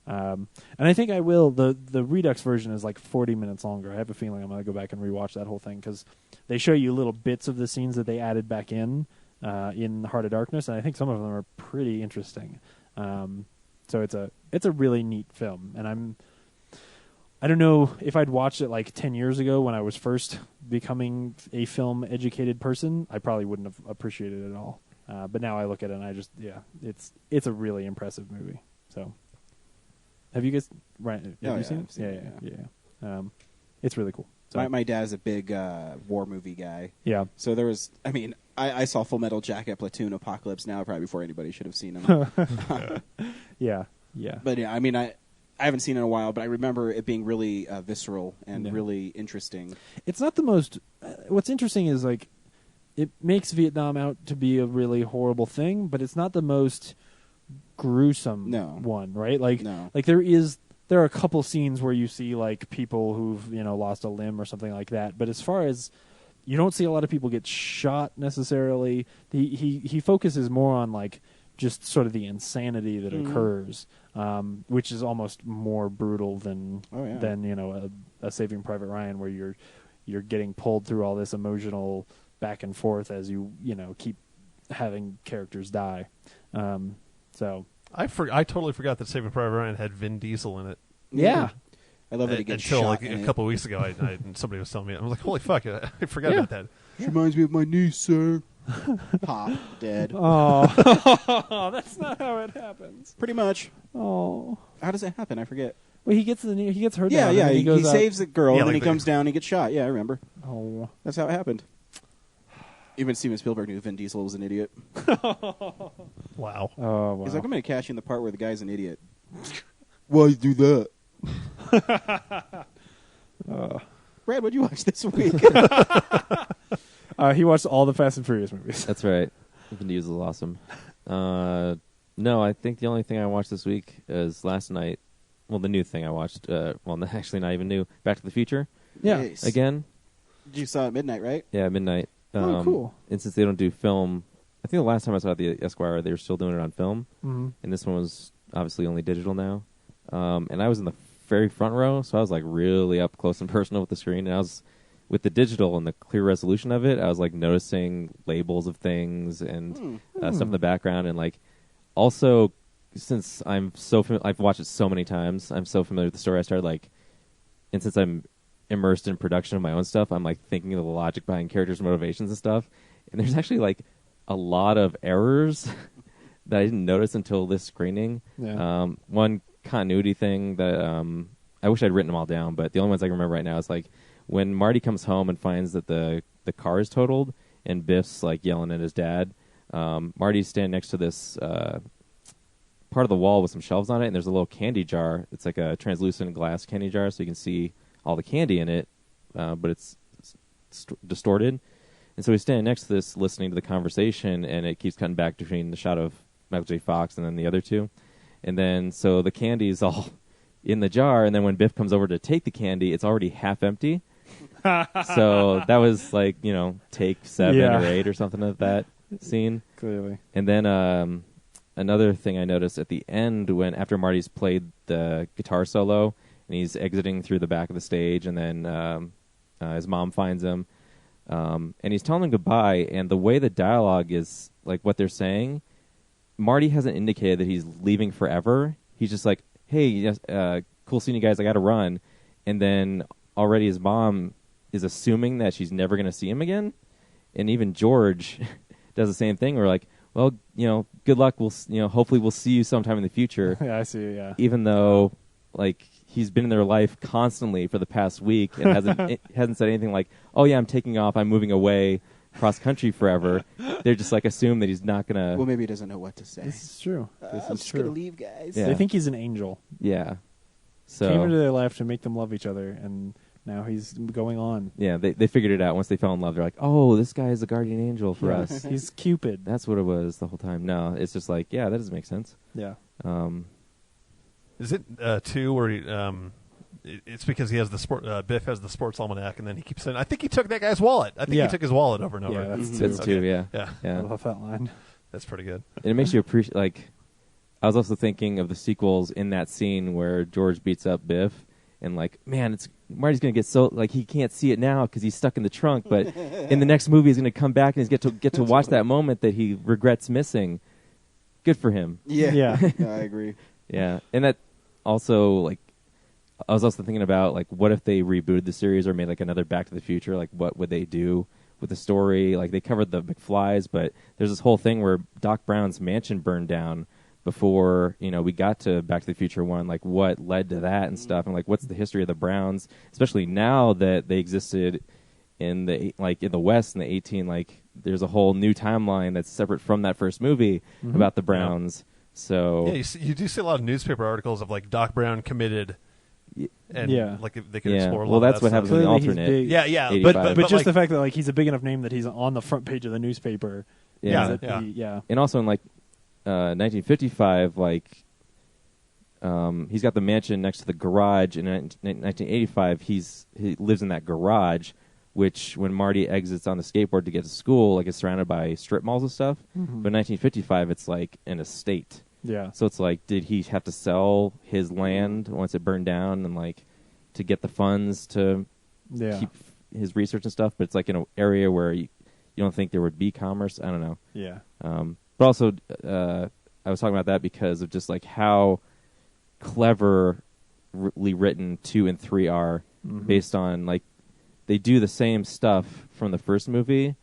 And I think I will. The Redux version is like 40 minutes longer. I have a feeling I'm going to go back and rewatch that whole thing because they show you little bits of the scenes that they added back in Heart of Darkness, and I think some of them are pretty interesting. So it's a really neat film, and I don't know if I'd watched it like 10 years ago when I was first becoming a film educated person. I probably wouldn't have appreciated it at all. But now I look at it and I just it's a really impressive movie. So. Have you guys? Right? Have you seen it? Yeah. It's really cool. So. My dad's a big war movie guy. Yeah. So there was. I mean, I saw Full Metal Jacket, Platoon, Apocalypse Now probably before anybody should have seen them. Yeah. But yeah, I mean, I haven't seen it in a while, but I remember it being really visceral and really interesting. It's not the most. What's interesting is like, it makes Vietnam out to be a really horrible thing, but it's not the most gruesome one, right? Like there are a couple scenes where you see like people who've lost a limb or something like that, but as far as you don't see a lot of people get shot necessarily. He focuses more on like just sort of the insanity that occurs, which is almost more brutal than a Saving Private Ryan, where you're getting pulled through all this emotional back and forth as you keep having characters die. So I totally forgot that Saving Private Ryan had Vin Diesel in it. Yeah. I love that he gets until shot like a couple of weeks ago. Somebody was telling me, I was like, "Holy fuck!" I forgot about that. She reminds me of my niece, sir. Pop dead. Oh, that's not how it happens. Pretty much. Oh, how does it happen? I forget. Well, he gets hurt. Yeah, down, yeah. And he saves the girl, and then like he comes down, and he gets shot. Yeah, I remember. Oh, that's how it happened. Even Steven Spielberg knew Vin Diesel was an idiot. Wow. Oh, wow. He's like, I'm going to cash in the part where the guy's an idiot. Why you do that? Brad, what'd you watch this week? He watched all the Fast and Furious movies. That's right. Vin Diesel is awesome. No, I think the only thing I watched this week is last night. Well, the new thing I watched. Actually, not even new. Back to the Future. Yeah. Nice. Again. You saw it at midnight, right? Yeah, midnight. Cool. And since they don't do film, I think the last time I saw the Esquire, they were still doing it on film. Mm-hmm. And this one was obviously only digital now. And I was in the very front row, so I was like really up close and personal with the screen. And I was with the digital and the clear resolution of it, I was like noticing labels of things and stuff in the background. And like also, since I'm so I've watched it so many times, I'm so familiar with the story. I started like, and since I'm immersed in production of my own stuff, I'm like thinking of the logic behind characters' motivations and stuff. And there's actually like a lot of errors that I didn't notice until this screening. Yeah. One continuity thing that I wish I'd written them all down, but the only ones I can remember right now is like when Marty comes home and finds that the car is totaled and Biff's like yelling at his dad. Marty's standing next to this part of the wall with some shelves on it, and there's a little candy jar. It's like a translucent glass candy jar, so you can see all the candy in it, but it's distorted. And so he's standing next to this, listening to the conversation, and it keeps cutting back between the shot of Michael J. Fox and then the other two. And then so the candy's all in the jar, and then when Biff comes over to take the candy, it's already half empty. So that was like, take 7 or 8 or something of that scene. Clearly. And then another thing I noticed at the end, after Marty's played the guitar solo, and he's exiting through the back of the stage, and then his mom finds him, and he's telling him goodbye, and the way the dialogue is, like what they're saying, Marty hasn't indicated that he's leaving forever. He's just like, hey, cool seeing you guys, I gotta run. And then already his mom is assuming that she's never going to see him again. And even George does the same thing. We're like, well, good luck. We'll, hopefully we'll see you sometime in the future. Yeah, I see. Yeah. Even though, like, he's been in their life constantly for the past week and hasn't said anything like, oh yeah, I'm taking off, I'm moving away cross country forever. They're just like assume that he's not gonna. Well, maybe he doesn't know what to say. This is true. I'm just gonna leave, guys. Yeah. They think he's an angel. Yeah. So came into their life to make them love each other, and now he's going on. Yeah, they figured it out once they fell in love. They're like, oh, this guy is a guardian angel for Yeah. us. He's Cupid. That's what it was the whole time. No, it's just like, yeah, that doesn't make sense. Yeah. Is it 2 where he, it's because he has the Biff has the sports almanac, and then he keeps saying, "I think he took that guy's wallet. I think Yeah. he took his wallet over and over." Yeah, that's That's two. two, yeah. Yeah. I Yeah. love that line. That's pretty good. And it makes you appreciate, like, I was also thinking of the sequels in that scene where George beats up Biff, and like, man, Marty's gonna get so, like, he can't see it now because he's stuck in the trunk, but in the next movie he's gonna come back and he's get to watch that moment that he regrets missing. Good for him. Yeah. Yeah. No, I agree. Yeah, and that also, like, I was also thinking about, like, what if they rebooted the series or made like another Back to the Future? Like, what would they do with the story? Like, they covered the McFlys, but there's this whole thing where Doc Brown's mansion burned down before, we got to Back to the Future 1. Like, what led to that and stuff, and like, what's the history of the Browns, especially now that they existed in the West in the 18. Like, there's a whole new timeline that's separate from that first movie about the Browns. So Yeah, you do see a lot of newspaper articles of like Doc Brown committed, and Yeah. like they could yeah, explore. A lot well, of that's that what stuff. happens in the Clearly he's alternate. big. Yeah, 85. But just like, the fact that like he's a big enough name that he's on the front page of the newspaper. Yeah. means that Yeah. yeah. And also in like 1955, like he's got the mansion next to the garage. And in 1985, he lives in that garage, which when Marty exits on the skateboard to get to school, like, it's surrounded by strip malls and stuff. Mhm. But in 1955, it's like an estate. Yeah. So it's like, did he have to sell his land once it burned down and like to get the funds to Yeah. keep his research and stuff? But it's like in an area where you don't think there would be commerce. I don't know. Yeah. But also, I was talking about that because of just like how cleverly written 2 and 3 are, Mhm. based on like they do the same stuff from the first movie,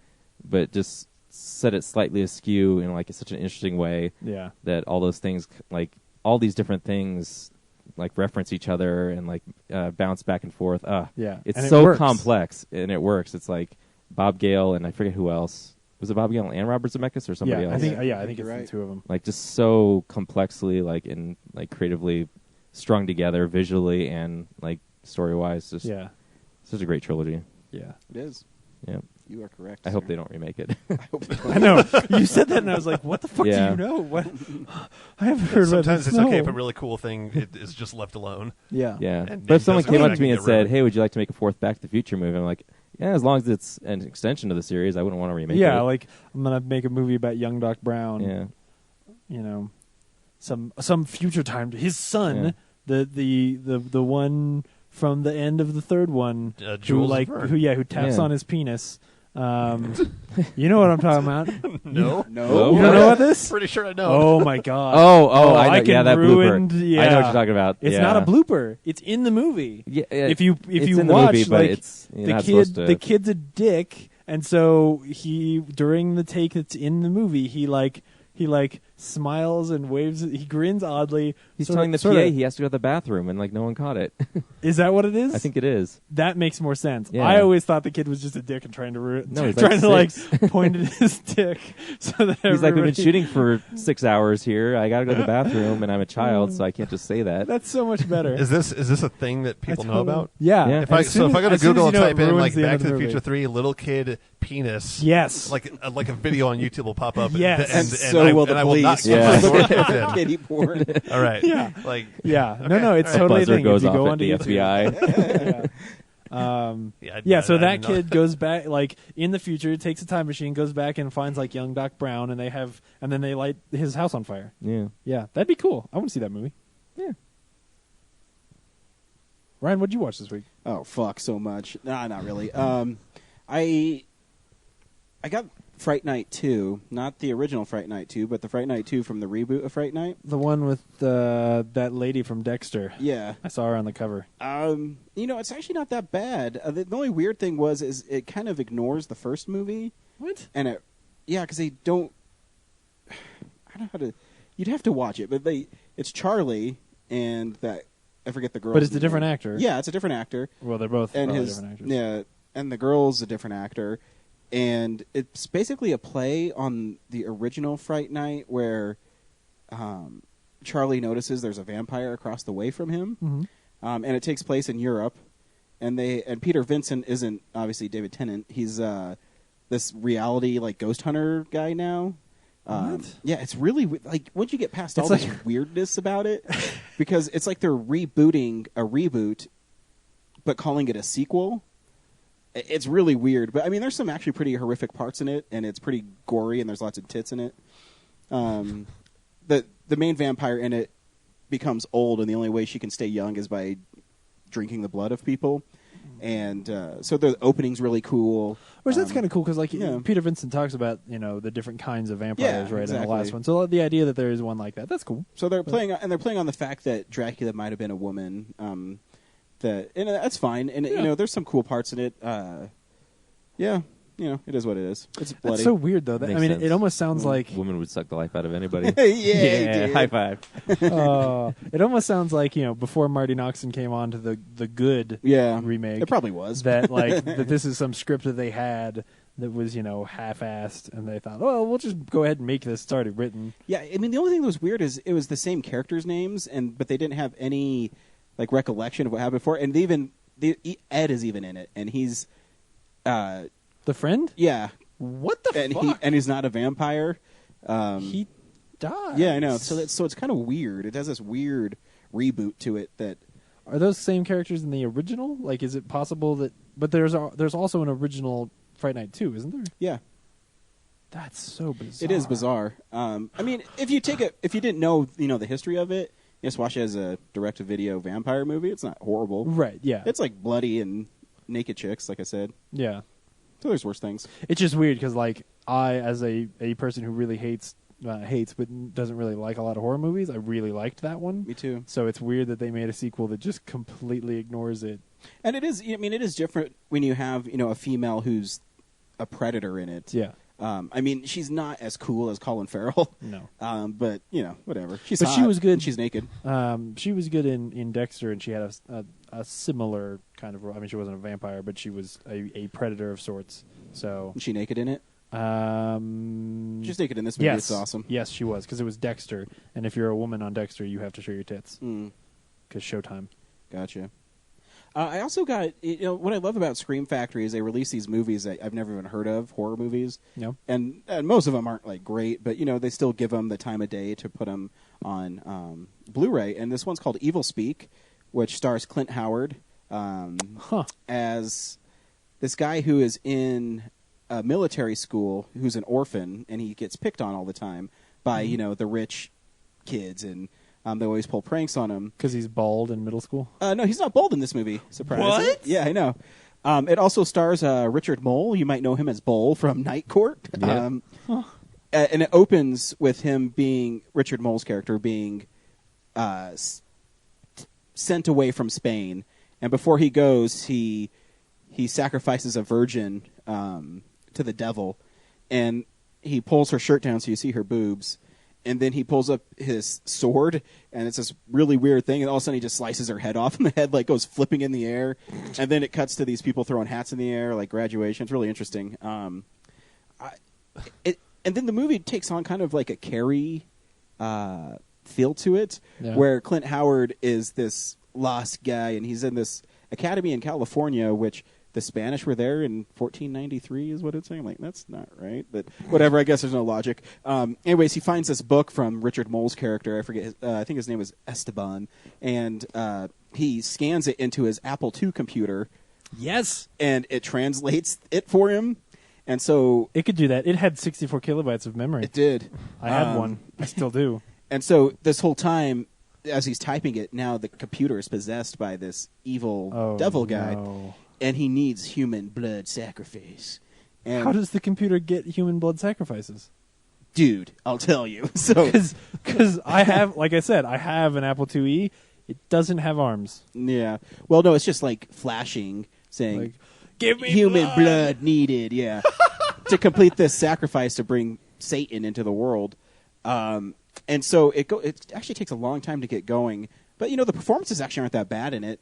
but just set it slightly askew in like such an interesting way Yeah. that all those things, like all these different things, like reference each other and like bounce back and forth. Yeah. It's And it so works. complex and it works. It's like Bob Gale and I forget who else. Was it Bob Gale and Robert Zemeckis or somebody yeah, else? I think I I think think it's you're right. the two of them. Like just so complexly, like, and like creatively strung together visually and like story wise. Just Yeah. such a great trilogy. Yeah. It is. Yeah, You are correct. I hope sir. they don't remake it. I hope they don't. I know. You said that and I was like, what the fuck Yeah. do you know? What? I haven't heard about Sometimes this. it's okay No. if a really cool thing is just left alone. Yeah. Yeah, And but if it someone doesn't came up mean to me I and can get said, rid of it. "Hey, would you like to make a 4th Back to the Future movie?" I'm like, "Yeah, as long as it's an extension of the series, I wouldn't want to remake it." Yeah, like I'm gonna make a movie about young Doc Brown. yeah, You know, some future time. His son, Yeah. the one from the end of the third one, who Jules like Verne. who taps Yeah. on his penis. You know what I'm talking about? No, No. You don't know about this? pretty sure I know. Oh my god! Oh, I know. I can Yeah, that ruin. blooper. Yeah. I know what you're talking about. It's Yeah. not a blooper. It's in the movie. Yeah, If you it's you in the watch, movie, but like, it's you're the not kid, supposed to. the kid's a dick, and so he during the take that's in the movie, he smiles and waves. He grins oddly. He's sorta- telling the sorta- PA he has to go to the bathroom, and like no one caught it. Is that what it is? I think it is. that makes more sense. Yeah. I always thought the kid was just a dick and trying to No, he's trying like to 6. point at his dick so that He's like, "We've been everybody- shooting for 6 hours here. I got to go to the bathroom, and I'm a child, so I can't just say that." That's so much better. Is this a thing that people know about? Yeah. Yeah. If I As soon go to as- as soon Google as and you know, type it in ruins like the end Back of to the movie. Future 3 little kid penis, Yes. like a video on YouTube will pop up. Yes. and, And and so I, will the and I will not police. Yeah. click on it. Kitty porn. All right. Yeah. Like Yeah. Okay. No, it's All right. totally a Buzzer thing. goes if you go off at onto the YouTube. FBI. Yeah, so I that didn't know. kid goes back, like in the future, takes a time machine, goes back and finds like young Doc Brown, and then they light his house on fire. Yeah. Yeah, that'd be cool. I want to see that movie. Yeah. Ryan, what'd you watch this week? Oh fuck, so much. Nah, not really. I got Fright Night 2, not the original Fright Night 2, but the Fright Night 2 from the reboot of Fright Night. The one with that lady from Dexter. Yeah. I saw her on the cover. It's actually not that bad. The only weird thing is it kind of ignores the first movie, What? and because they don't. I don't know how to. You'd have to watch it, but it's Charlie and that I forget the girl. But it's a different actor. Yeah, it's a different actor, Well, they're both and probably his different actors. yeah, and the girl's a different actor, and it's basically a play on the original Fright Night where Charlie notices there's a vampire across the way from him. Mhm. And it takes place in Europe, and Peter Vincent isn't obviously David Tennant. He's this reality like ghost hunter guy now. Yeah, it's really like once you get past all It's this like- weirdness about it, because it's like they're rebooting a reboot, but calling it a sequel. It's really weird, but I mean, there's some actually pretty horrific parts in it, and it's pretty gory, and there's lots of tits in it. The main vampire in it becomes old, and the only way she can stay young is by drinking the blood of people. And so the opening's really cool. Which that's kind of cool because, like, yeah. Peter Vincent talks about the different kinds of vampires, Yeah, right, in the last exactly. one. So the idea that there is one like that's cool. So they're playing on the fact that Dracula might have been a woman. That's fine, and Yeah. there's some cool parts in it. Yeah, it is what it is. It's bloody. That's so weird, though. That, I Makes mean, sense. it almost sounds like Woman would suck the life out of anybody. yeah, dude. High five. it almost sounds like before Marty Noxon came on to the good Yeah, remake. It probably was. that like that this is some script that they had that was half-assed, and they thought, well, we'll just go ahead and make this. It's already written. Yeah, I mean, the only thing that was weird is it was the same characters' names, but they didn't have any like recollection of what happened before. And Ed is even in it, and he's The friend? yeah, What the and fuck? he's not a vampire. He died. Yeah, I know. So it's kind of weird. It has this weird reboot to it that. Are those same characters in the original? Like, is it possible that? But there's also an original Fright Night 2, isn't there? Yeah, That's so bizarre. it is bizarre. I mean, if you didn't know the history of it, you just watch it as a direct-to-video vampire movie. It's not horrible. Right? Yeah. It's like bloody and naked chicks, like I said. yeah. So there's worse things. It's just weird because, like, I, as a person who really hates but doesn't really like a lot of horror movies, I really liked that one. Me too. So it's weird that they made a sequel that just completely ignores it. And it is. I mean, it is different when you have a female who's a predator in it. Yeah. I mean, she's not as cool as Colin Farrell. No. But whatever. She's But she hot, was good. and she's naked. She was good in Dexter, and she had a similar kind of role. I mean, she wasn't a vampire, but she was a predator of sorts. So, Is she naked in it? She's naked in this movie. yes, It's awesome. Yes, she was, because it was Dexter, and if you're a woman on Dexter, you have to show your tits Mm, because Showtime. gotcha. I also got what I love about Scream Factory is they release these movies that I've never even heard of, horror movies. No. And most of them aren't like great, but they still give them the time of day to put them on Blu-ray. And this one's called Evil Speak, which stars Clint Howard as this guy who is in a military school, who's an orphan, and he gets picked on all the time by the rich kids, and they always pull pranks on him. Because he's bald in middle school. No, he's not bald in this movie. Surprise! What? Yeah, I know. It also stars Richard Mole. You might know him as Bull from Night Court. Yeah. And it opens with him Richard Mole's character being sent away from Spain, and before he goes, he sacrifices a virgin to the devil, and he pulls her shirt down so you see her boobs. And then he pulls up his sword, and it's this really weird thing. And all of a sudden, he just slices her head off, and the head goes flipping in the air. And then it cuts to these people throwing hats in the air, like graduation. It's really interesting. And then the movie takes on kind of like a Carrie feel to it, Yeah. where Clint Howard is this lost guy, and he's in this academy in California, which the Spanish were there in 1493 is what it's saying. I'm like, that's not right, but whatever. I guess there's no logic. Anyways, he finds this book from Richard Mole's character. I forget. I think his name was Esteban, and he scans it into his Apple II computer, Yes. and it translates it for him. And so It could do that. It had 64 kilobytes of memory. it did. I had one. I still do. And so this whole time, as he's typing it, now the computer is possessed by this evil Oh, devil guy, no. and he needs human blood sacrifice. And How does the computer get human blood sacrifices? dude, I'll tell you. So Because I have, like I said, I have an Apple IIe. It doesn't have arms. yeah, well, no, it's just like flashing, saying Like, give me human blood needed. Yeah, to complete this sacrifice to bring Satan into the world. And so it actually takes a long time to get going, but the performances actually aren't that bad in it.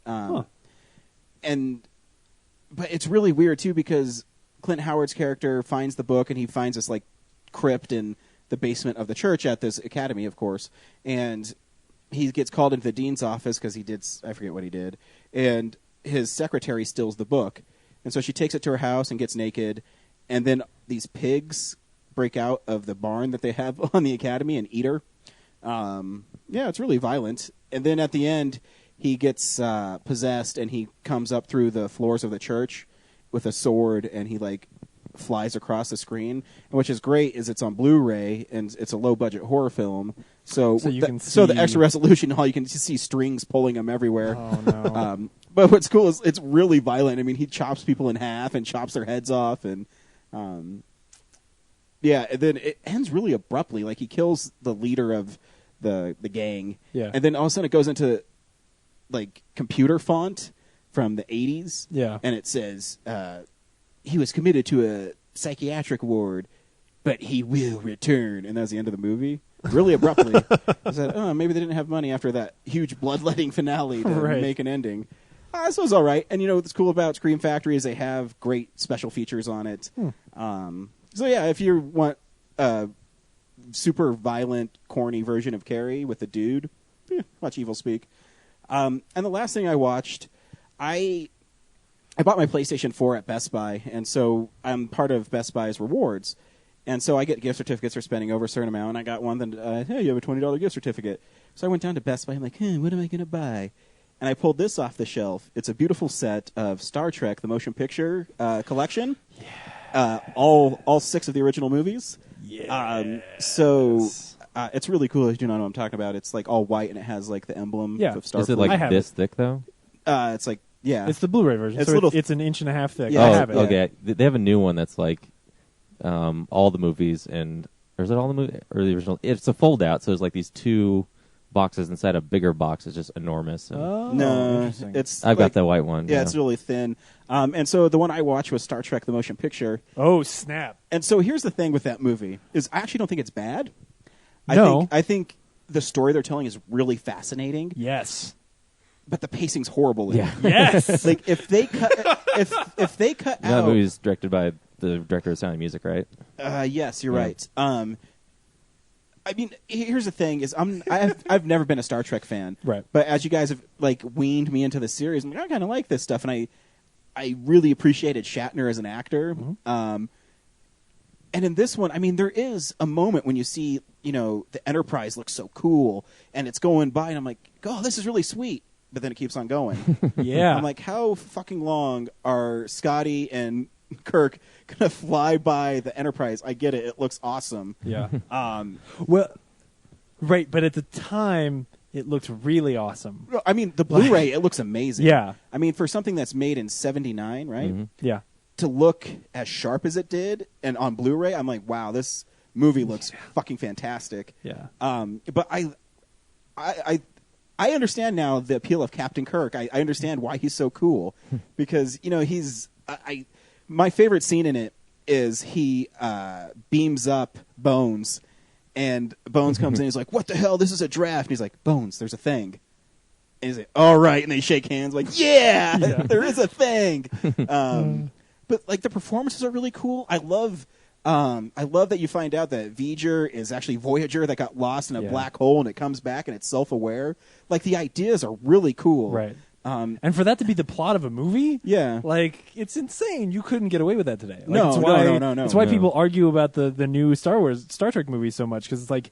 But it's really weird too, because Clint Howard's character finds the book, and he finds this like crypt in the basement of the church at this academy, of course, and he gets called into the dean's office because I forget what he did, and his secretary steals the book, and so she takes it to her house and gets naked, and then these pigs break out of the barn that they have on the academy and eat her. Yeah, it's really violent. And then at the end, he gets possessed, and he comes up through the floors of the church with a sword, and he like flies across the screen. And which is great is it's on Blu-ray, and it's a low-budget horror film. So you can so the see- extra resolution, all you can just see strings pulling him everywhere. Oh no. But what's cool is it's really violent. I mean, he chops people in half and chops their heads off, and yeah. And then it ends really abruptly. Like he kills the leader of the gang, Yeah. and then all of a sudden it goes into like computer font from the 80s, Yeah. and it says he was committed to a psychiatric ward, but he will return, and that's the end of the movie. Really abruptly. I said, oh, maybe they didn't have money after that huge bloodletting finale to Right. make an ending. So it's all right. And, you know, what's cool about Scream Factory is they have great special features on it. So, yeah, if you want a super violent, corny version of Carrie with a dude, watch Evil Speak. And the last thing I watched, I bought my PlayStation 4 at Best Buy, and so I'm part of Best Buy's rewards. And so I get gift certificates for spending over a certain amount, and I got one that, hey, you have a $20 gift certificate. So I went down to Best Buy. I'm like, what am I going to buy? And I pulled this off the shelf. It's a beautiful set of Star Trek, the motion picture collection. Yeah. All 6 of the original movies. Yeah. So it's really cool. If you don't know what I'm talking about, it's like all white, and it has like the emblem Yeah. of Starfleet. Is it I like have this thick though? It's like, yeah. It's the Blu-ray version. It's So little- it's an inch and a half thick. Yeah, I Oh, have it. okay. They have a new one that's like all the movies, and or is it all the movie or the original? It's a fold out, so there's like these 2 boxes inside a bigger box. It's just enormous. And Oh, no, interesting. it's I've like- got the white one. Yeah, it's really thin. And so the one I watched was Star Trek: The Motion Picture. Oh, snap. And so here's the thing with that movie is I actually don't think it's bad. No. I think the story they're telling is really fascinating, Yes. but the pacing's horrible. in Yeah. it. Yes. Like if they cut if they cut That out movie is directed by the director of Sound of Music, right? yes, you're Yeah. right. I mean, here's the thing: is I've never been a Star Trek fan, Right. But as you guys have like weaned me into the series, I'm like, I kind of like this stuff, and I really appreciated Shatner as an actor. And in this one, I mean, there is a moment when you see, you know, the Enterprise looks so cool, and it's going by, and I'm like, oh, this is really sweet. But then it keeps on going. Yeah. I'm like, how fucking long are Scotty and Kirk gonna fly by the Enterprise? I get it; it looks awesome. Yeah. Um, Well, right, but at the time, it looked really awesome. I mean, the Blu-ray it looks amazing. Yeah. I mean, for something that's made in '79, right? Mhm. Yeah. To look as sharp as it did, and on Blu-ray, I'm like, wow, this movie looks fucking fantastic. Yeah. But I understand now the appeal of Captain Kirk. I understand why he's so cool because you know he's my favorite scene in it is he beams up Bones, and Bones comes in. He's like, "What the hell? This is a draft." And he's like, "Bones, there's a thing." And he's like, "All right," and they shake hands like, "Yeah, there is a thing." But like the performances are really cool. I love that you find out that V'ger is actually Voyager that got lost in a Yeah. black hole and it comes back and it's self-aware. Like the ideas are really cool. Right. Um, And for that to be the plot of a movie, yeah. like it's insane. You couldn't get away with that today. Like, No, it's no, why, no. It's why No. people argue about the new Star Trek movies so much because it's like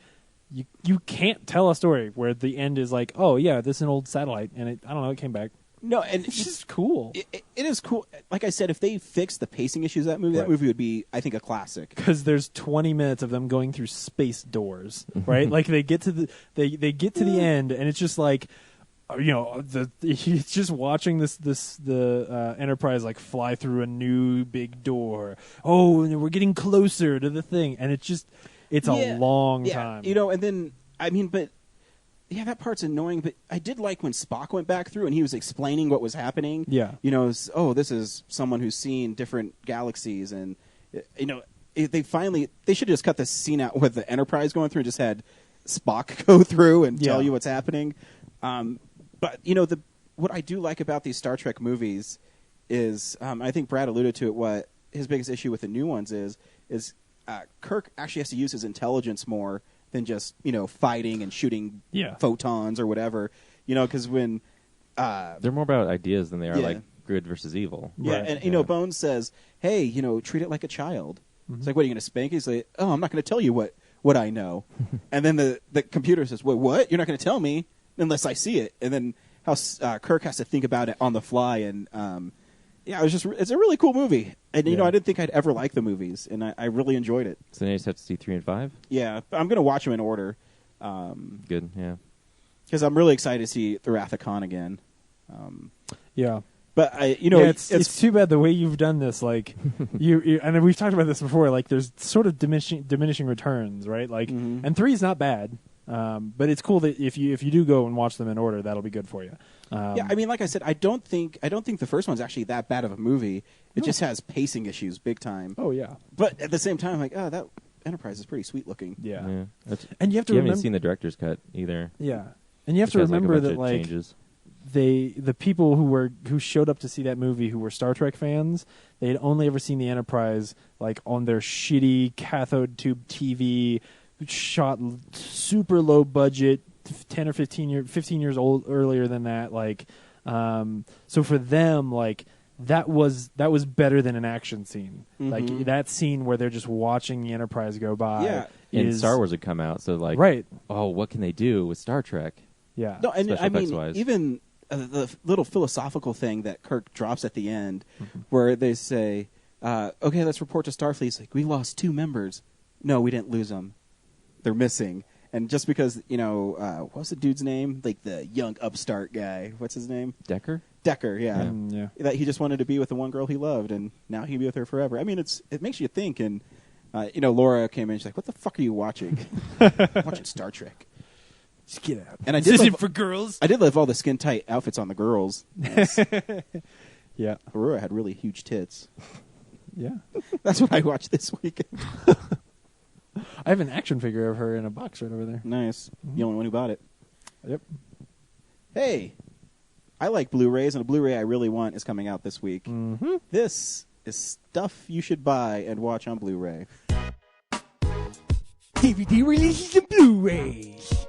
you can't tell a story where the end is like, oh yeah, this is an old satellite and it it came back. No, and It's just cool it is cool. Like I said, if they fixed the pacing issues of that movie, Right. that movie would be, I think, a classic. because there's 20 minutes of them going through space doors, right? Like they get to the they get to the end and it's just like. You know, he's just watching the Enterprise like fly through a new big door. Oh, and we're getting closer to the thing, and it's a long time. You know, and then I mean, but yeah, that part's annoying. But I did like when Spock went back through and he was explaining what was happening. Yeah. You know, this is someone who's seen different galaxies, and you know, they should just cut the scene out with the Enterprise going through and just had Spock go through and tell Yeah. you what's happening. But you know, what I do like about these Star Trek movies is, I think Brad alluded to it. What his biggest issue with the new ones is Kirk actually has to use his intelligence more than just fighting and shooting Yeah. photons or whatever. You know, because when They're more about ideas than they are Yeah. like good versus evil. Yeah, Right. and Bones says, "Hey, treat it like a child." Mm-hmm. It's like, "What are you going to spank?" He's like, "Oh, I'm not going to tell you what I know." And then the computer says, "Wait, what? You're not going to tell me unless I see it." And then how Kirk has to think about it on the fly, and yeah, it's a really cool movie. And Yeah. I didn't think I'd ever like the movies, and I really enjoyed it. So now you just have to see 3 and 5. Yeah, but I'm going to watch them in order Good, yeah. because I'm really excited to see The Wrath of Khan again. Yeah. But it's too bad the way you've done this. Like, you and we've talked about this before. Like, there's sort of diminishing returns, right? Like, and 3 is not bad, but it's cool that if you do go and watch them in order, that'll be good for you. Yeah, I mean, like I said, I don't think the first one's actually that bad of a movie. It just has pacing issues, big time. Oh yeah, But at the same time, like, oh, that Enterprise is pretty sweet looking. yeah. Yeah. That's- And you have to you remember, haven't seen the director's cut either. yeah, and you have which to has, remember like, a bunch that of like changes. the people who showed up to see that movie who were Star Trek fans, they had only ever seen the Enterprise like on their shitty cathode tube TV, shot super low budget, 10 or 15 years old earlier than that. Like, so for them, like that was better than an action scene. Like that scene where they're just watching the Enterprise go by. Yeah. And is Star Wars had come out, so like, right. oh, what can they do with Star Trek? Yeah. No, and Special I mean, effects-wise. even the little philosophical thing that Kirk drops at the end, where they say, "Okay, let's report to Starfleet." It's like, we lost 2 members. No, we didn't lose them. They're missing. And just because what's the dude's name? Like the young upstart guy. What's his name? Decker? Decker. Yeah. Yeah. That he just wanted to be with the one girl he loved, and now he'll be with her forever. I mean, it makes you think. And Laura came in. She's like, "What the fuck are you watching?" Watching Star Trek. Just get out. And I This did isn't love, for girls. I did love all the skin tight outfits on the girls. Yes. Yeah. Aurora had really huge tits. Yeah. That's what I watched this weekend. I have an action figure of her in a box right over there. Nice. The only one who bought it. Yep. Hey, I like Blu-rays, and a Blu-ray I really want is coming out this week. Mm-hmm. This is stuff you should buy and watch on Blu-ray. DVD releases and Blu-rays.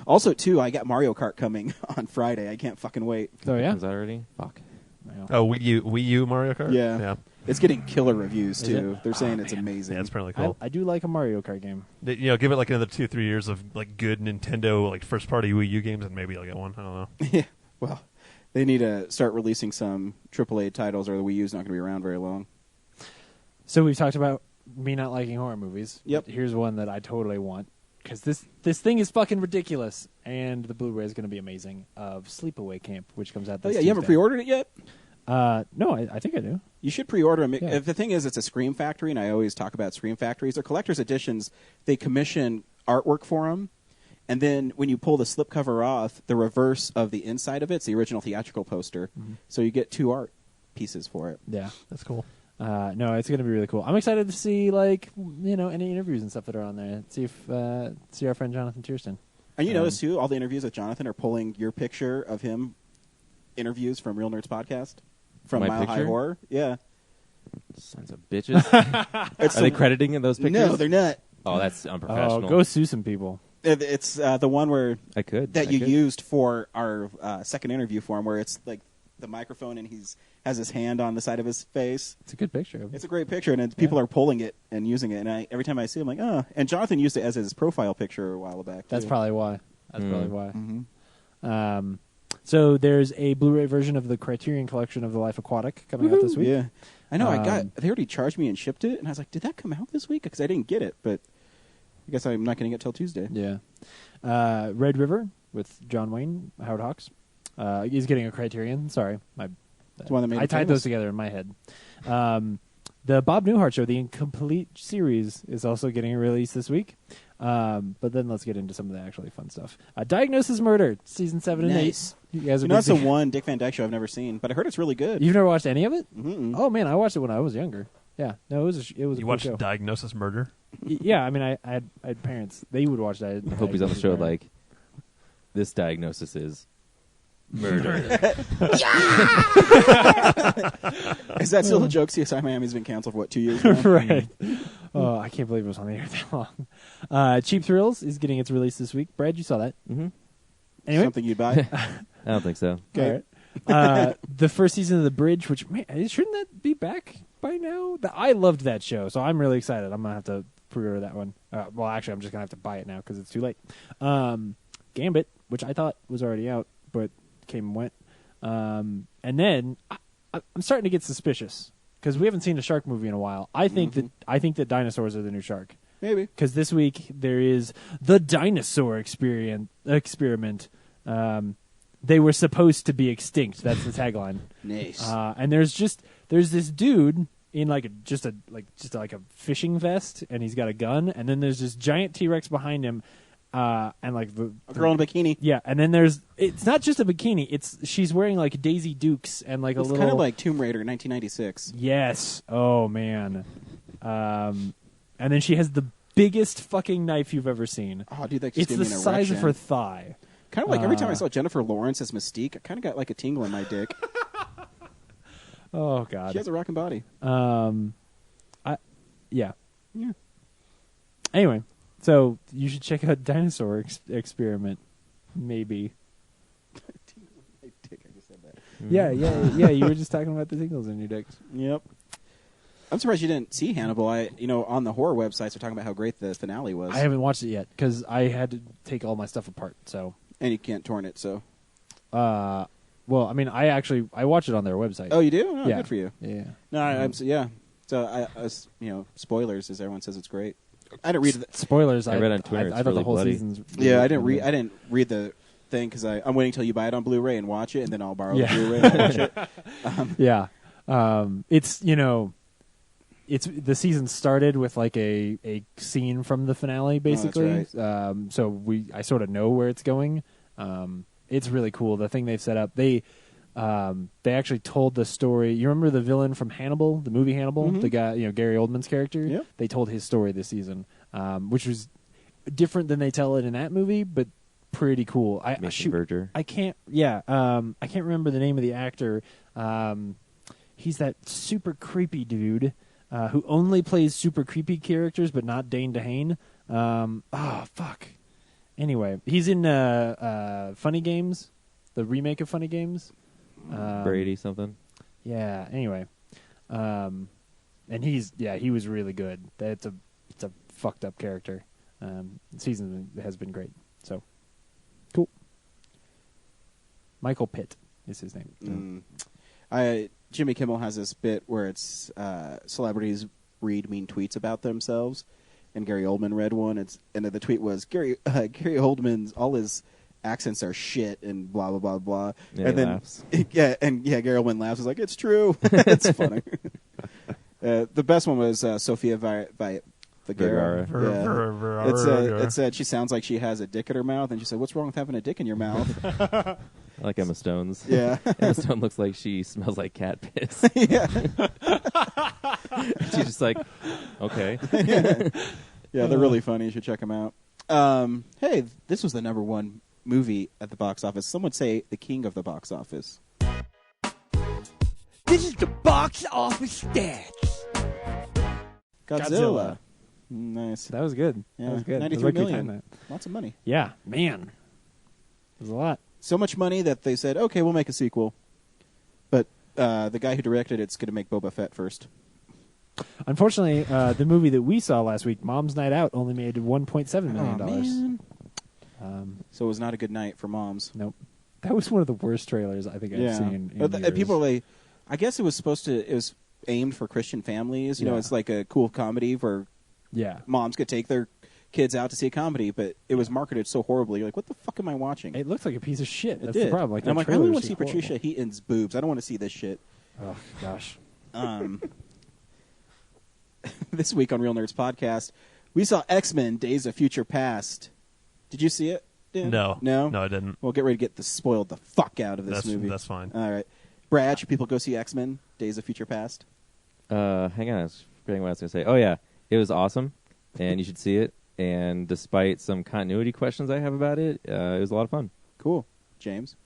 Also, too, I got Mario Kart coming on Friday. I can't fucking wait. Oh yeah. Is that already? Fuck. Wow. Oh, Wii U Mario Kart? Yeah. Yeah. It's getting killer reviews, Is too. it? They're saying it's amazing. Yeah, it's apparently cool. I do like a Mario Kart game. Give it like another 2-3 years of like good Nintendo like first party Wii U games, and maybe I'll get one. I don't know. Yeah. Well, they need to start releasing some AAA titles, or the Wii U's not going to be around very long. So we've talked about me not liking horror movies. Yep. But here's one that I totally want because this thing is fucking ridiculous, and the Blu-ray is going to be amazing. Of Sleepaway Camp, which comes out Oh, this yeah, you haven't Tuesday. pre-ordered it yet? No, I think I do. You should pre-order them. Yeah. The thing is, it's a Scream Factory, and I always talk about Scream Factories. They're collector's editions. They commission artwork for them, and then when you pull the slipcover off, the reverse of the inside of it's the original theatrical poster. So you get 2 art pieces for it. Yeah. That's cool. No, it's going to be really cool. I'm excited to see any interviews and stuff that are on there. See our friend Jonathan Tiersten. And you notice, too, all the interviews with Jonathan are pulling your picture of him, interviews from Real Nerds Podcast, from My Mile High picture? Horror. Yeah. Sons of bitches. It's Are they crediting in those pictures? No, they're not. Oh, that's unprofessional. Oh, go sue some people. It's the one where I could. that I you could. used for our second interview for him, where it's like the microphone and has his hand on the side of his face. It's a good picture. It's a great picture, and people are pulling it and using it. And every time I see it, I'm like, oh. And Jonathan used it as his profile picture a while back. That's too. probably why. That's probably why. Mhm. So there's a Blu-ray version of the Criterion Collection of The Life Aquatic coming out this week. Yeah, I know. Um, They already charged me and shipped it, and I was like, did that come out this week? Because I didn't get it, but I guess I'm not getting it till Tuesday. Yeah. Red River with John Wayne, Howard Hawks. He's getting a Criterion. Sorry, It's one that made I it tied famous. those together in my head. The Bob Newhart Show, the incomplete series, is also getting a release this week. But then let's get into some of the actually fun stuff. Diagnosis Murder, season 7 and 8. Nice. You guys are That's the big- one Dick Van Dyke show I've never seen, but I heard it's really good. You've never watched any of it? Mm-mm. Oh man, I watched it when I was younger. Yeah, no, it was a You cool watched show. Diagnosis Murder? Yeah, I mean, I had parents. They would watch that. I hope he's on the show like, this diagnosis is murder. Is that still a joke? CSI Miami's been canceled for, what, 2 years now? Right. Oh, I can't believe it was on the air that long. Cheap Thrills is getting its release this week. Brad, you saw that. Mm-hmm. Anyway, Something you'd buy? I don't think so. Okay. All right. The first season of The Bridge, which man, shouldn't that be back by now? I loved that show, so I'm really excited. I'm gonna have to pre-order that one. Well, actually, I'm just gonna have to buy it now because it's too late. Gambit, which I thought was already out, but came and went. And then I'm starting to get suspicious because we haven't seen a shark movie in a while. I think that dinosaurs are the new shark. Maybe. Because this week there is the dinosaur experiment. They were supposed to be extinct. That's the tagline. Nice. And there's this dude in like a fishing vest, and he's got a gun. And then there's this giant T-Rex behind him, and like a girl in a bikini. Yeah, and then it's not just a bikini. She's wearing like Daisy Dukes and like It's a little kind of like Tomb Raider 1996. Yes. Oh man. And then she has the biggest fucking knife you've ever seen. Oh, dude, that just It's gave the me an size of erection. her thigh. Kind of like every time I saw Jennifer Lawrence as Mystique, I kind of got like a tingle in my dick. Oh god. She has a rocking body. Yeah. Yeah. Anyway, so you should check out Dinosaur Experiment. Maybe. Tingle in my dick. I just said that. Yeah. You were just talking about the tingles in your dicks. Yep. I'm surprised you didn't see Hannibal. On the horror websites, they're talking about how great the finale was. I haven't watched it yet because I had to take all my stuff apart. So. And you can't torrent it, so. Well, I mean, I watch it on their website. Oh, you do? Oh, yeah. good for you. Yeah. No, I'm yeah. So spoilers, as everyone says, it's great. I didn't read the Spoilers. I read on Twitter, I it's thought really the whole bloody. season's. Yeah, I didn't read the thing because I'm waiting till you buy it on Blu-ray and watch it, and then I'll borrow Yeah. the Blu-ray and watch it. Yeah. It's the season started with like a scene from the finale, basically. that's So I sort of know where it's going. It's really cool. The thing they've set up. They actually told the story. You remember the villain from Hannibal, the movie Hannibal, the guy, Gary Oldman's character. Yep. They told his story this season, which was different than they tell it in that movie, but pretty cool. Mason Verger. I can't. Yeah. I can't remember the name of the actor. He's that super creepy dude who only plays super creepy characters, but not Dane DeHaan. Fuck. Anyway, he's in Funny Games, the remake of Funny Games. Brady something. Yeah. Anyway, and he was really good. It's a fucked up character. The season has been great. So cool. Michael Pitt is his name. Jimmy Kimmel has this bit where it's celebrities read mean tweets about themselves, and Gary Oldman read one. And the tweet was Gary Oldman's all his accents are shit and blah blah blah blah. Yeah, and he then laughs. Gary Oldman laughs. He's like, it's true. It's funny. The best one was Sofia Vergara. Vergara. Yeah. It said she sounds like she has a dick in her mouth, and she said, "What's wrong with having a dick in your mouth?" I like Emma Stone's. Yeah. Emma Stone looks like she smells like cat piss. Yeah. She's just like, okay. Yeah, they're really funny. You should check them out. Hey, this was the #1 movie at the box office. Some would say the king of the box office. This is the box office stats. Godzilla. Nice. That was good. Yeah, That was good. 93 I like your million. time that. Lots of money. Yeah, man. There's a lot. So much money that they said, okay, we'll make a sequel. But the guy who directed it's going to make Boba Fett first. Unfortunately, the movie that we saw last week, Mom's Night Out, only made $1.7 million. Man. So it was not a good night for moms. Nope. That was one of the worst trailers I think I've seen in But years. people, I guess it was aimed for Christian families. You know, Yeah. it's like a cool comedy where Yeah. moms could take their kids out to see a comedy, but it was marketed so horribly. You're like, what the fuck am I watching? It looks like a piece of shit. It That's did. the problem. Like, And I'm the like, I only trailers want to see are horrible. Patricia Heaton's boobs. I don't want to see this shit. Oh, gosh. This week on Real Nerds Podcast, we saw X-Men: Days of Future Past. Did you see it, Dan? No, No? I didn't. Well, get ready to get spoiled the fuck out of this movie. That's fine. All right. Brad, should people go see X-Men: Days of Future Past? Hang on, I was forgetting what I was going to say. Oh, yeah. It was awesome, and you should see it. And despite some continuity questions I have about it, it was a lot of fun. Cool. James?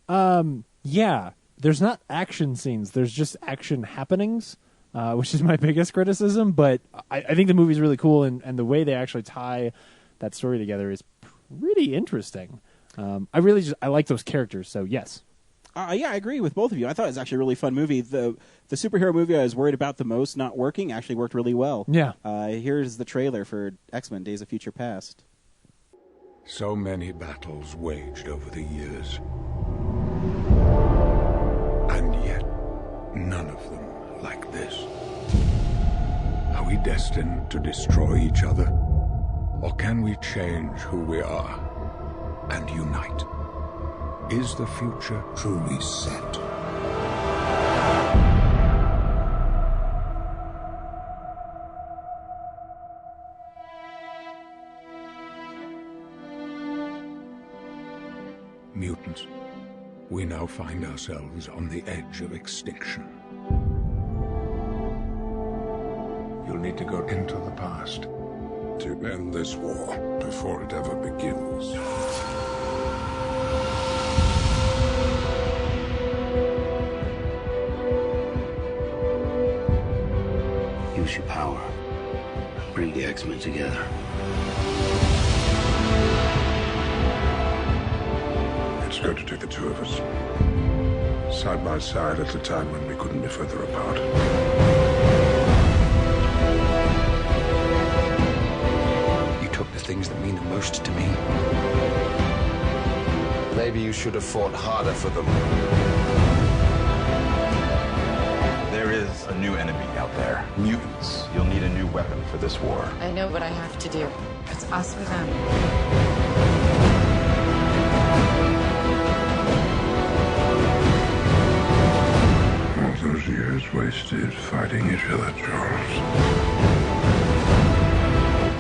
Yeah. There's not action scenes. There's just action happenings, which is my biggest criticism. But I think the movie's really cool, and the way they actually tie that story together is pretty interesting. I like those characters. So yes. Yeah, I agree with both of you. I thought it was actually a really fun movie. The superhero movie I was worried about the most not working actually worked really well. Yeah. Here's the trailer for X-Men: Days of Future Past. So many battles waged over the years. And yet, none of them like this. Are we destined to destroy each other? Or can we change who we are and unite? Is the future truly set? Mutants, we now find ourselves on the edge of extinction. You'll need to go into the past to end this war before it ever begins. Use your power. Bring the X-Men together. It's going to take the two of us, side by side at a time when we couldn't be further apart. You took the things that mean the most to me. Maybe you should have fought harder for them. There is a new enemy out there. Mutants. You'll need a new weapon for this war. I know what I have to do. It's us or them. All those years wasted fighting each other, Charles.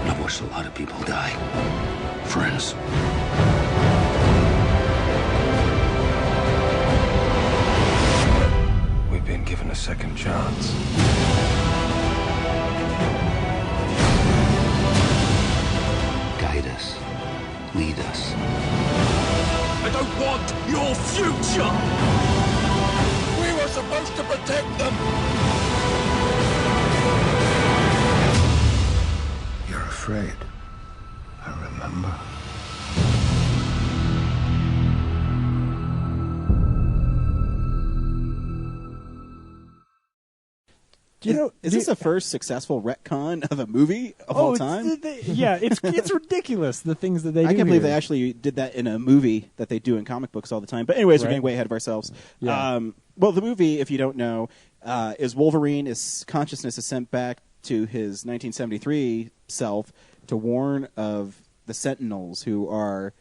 I've watched a lot of people die. Friends. We've been given a second chance. Guide us. Lead us. I don't want your future! We were supposed to protect them! You're afraid. I remember. Is this the first successful retcon of a movie of all time? It's ridiculous the things that they do. I can't believe here. they actually did that in a movie that they do in comic books all the time. But anyways, we're Right. getting way ahead of ourselves. Yeah. Well, the movie, if you don't know, is Wolverine. His consciousness is sent back to his 1973 self to warn of the Sentinels, who are